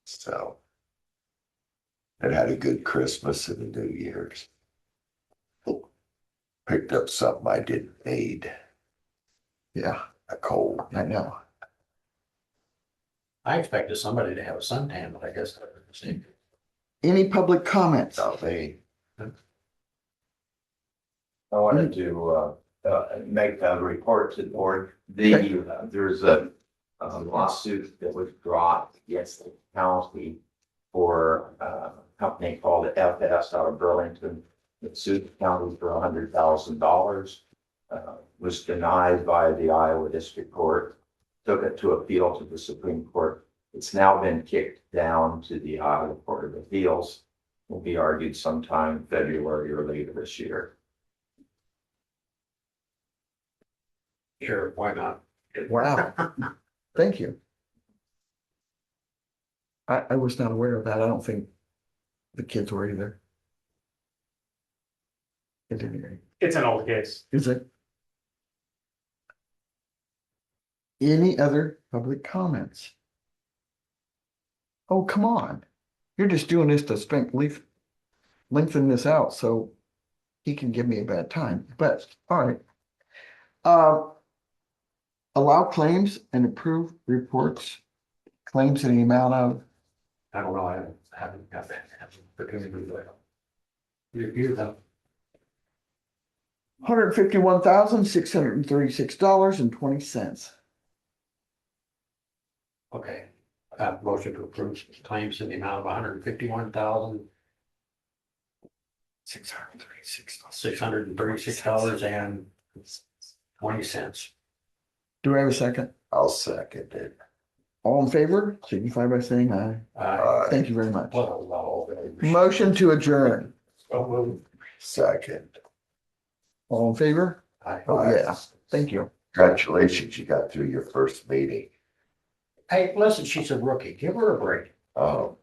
So it had a good Christmas and a New Year's. Picked up something I didn't need. Yeah, a cold. I know. I expected somebody to have a suntan, but I guess that was a mistake. Any public comments? So they, I wanted to make a report to the board. There's a lawsuit that was brought against the county for a company called FS out of Burlington. It sued the county for $100,000. Was denied by the Iowa District Court, took it to appeal to the Supreme Court. It's now been kicked down to the Iowa Court of Appeals. Will be argued sometime February or later this year. Sure, why not? Wow. Thank you. I was not aware of that. I don't think the kids were either. At any rate. It's an old case. Is it? Any other public comments? Oh, come on. You're just doing this to lengthen this out so he can give me a bad time, but all right. Allow claims and approve reports. Claims in the amount of, I don't know, I haven't got that. Opportunity to do that. You though. $151,636.20. Okay. Motion to approve claims in the amount of $151,636 $636.20. Do I have a second? I'll second it. All in favor, signify by saying aye. Thank you very much. Well, Motion to adjourn. Second. All in favor? Oh, yeah. Thank you. Congratulations, you got through your first meeting. Hey, listen, she's a rookie. Give her a break. Oh,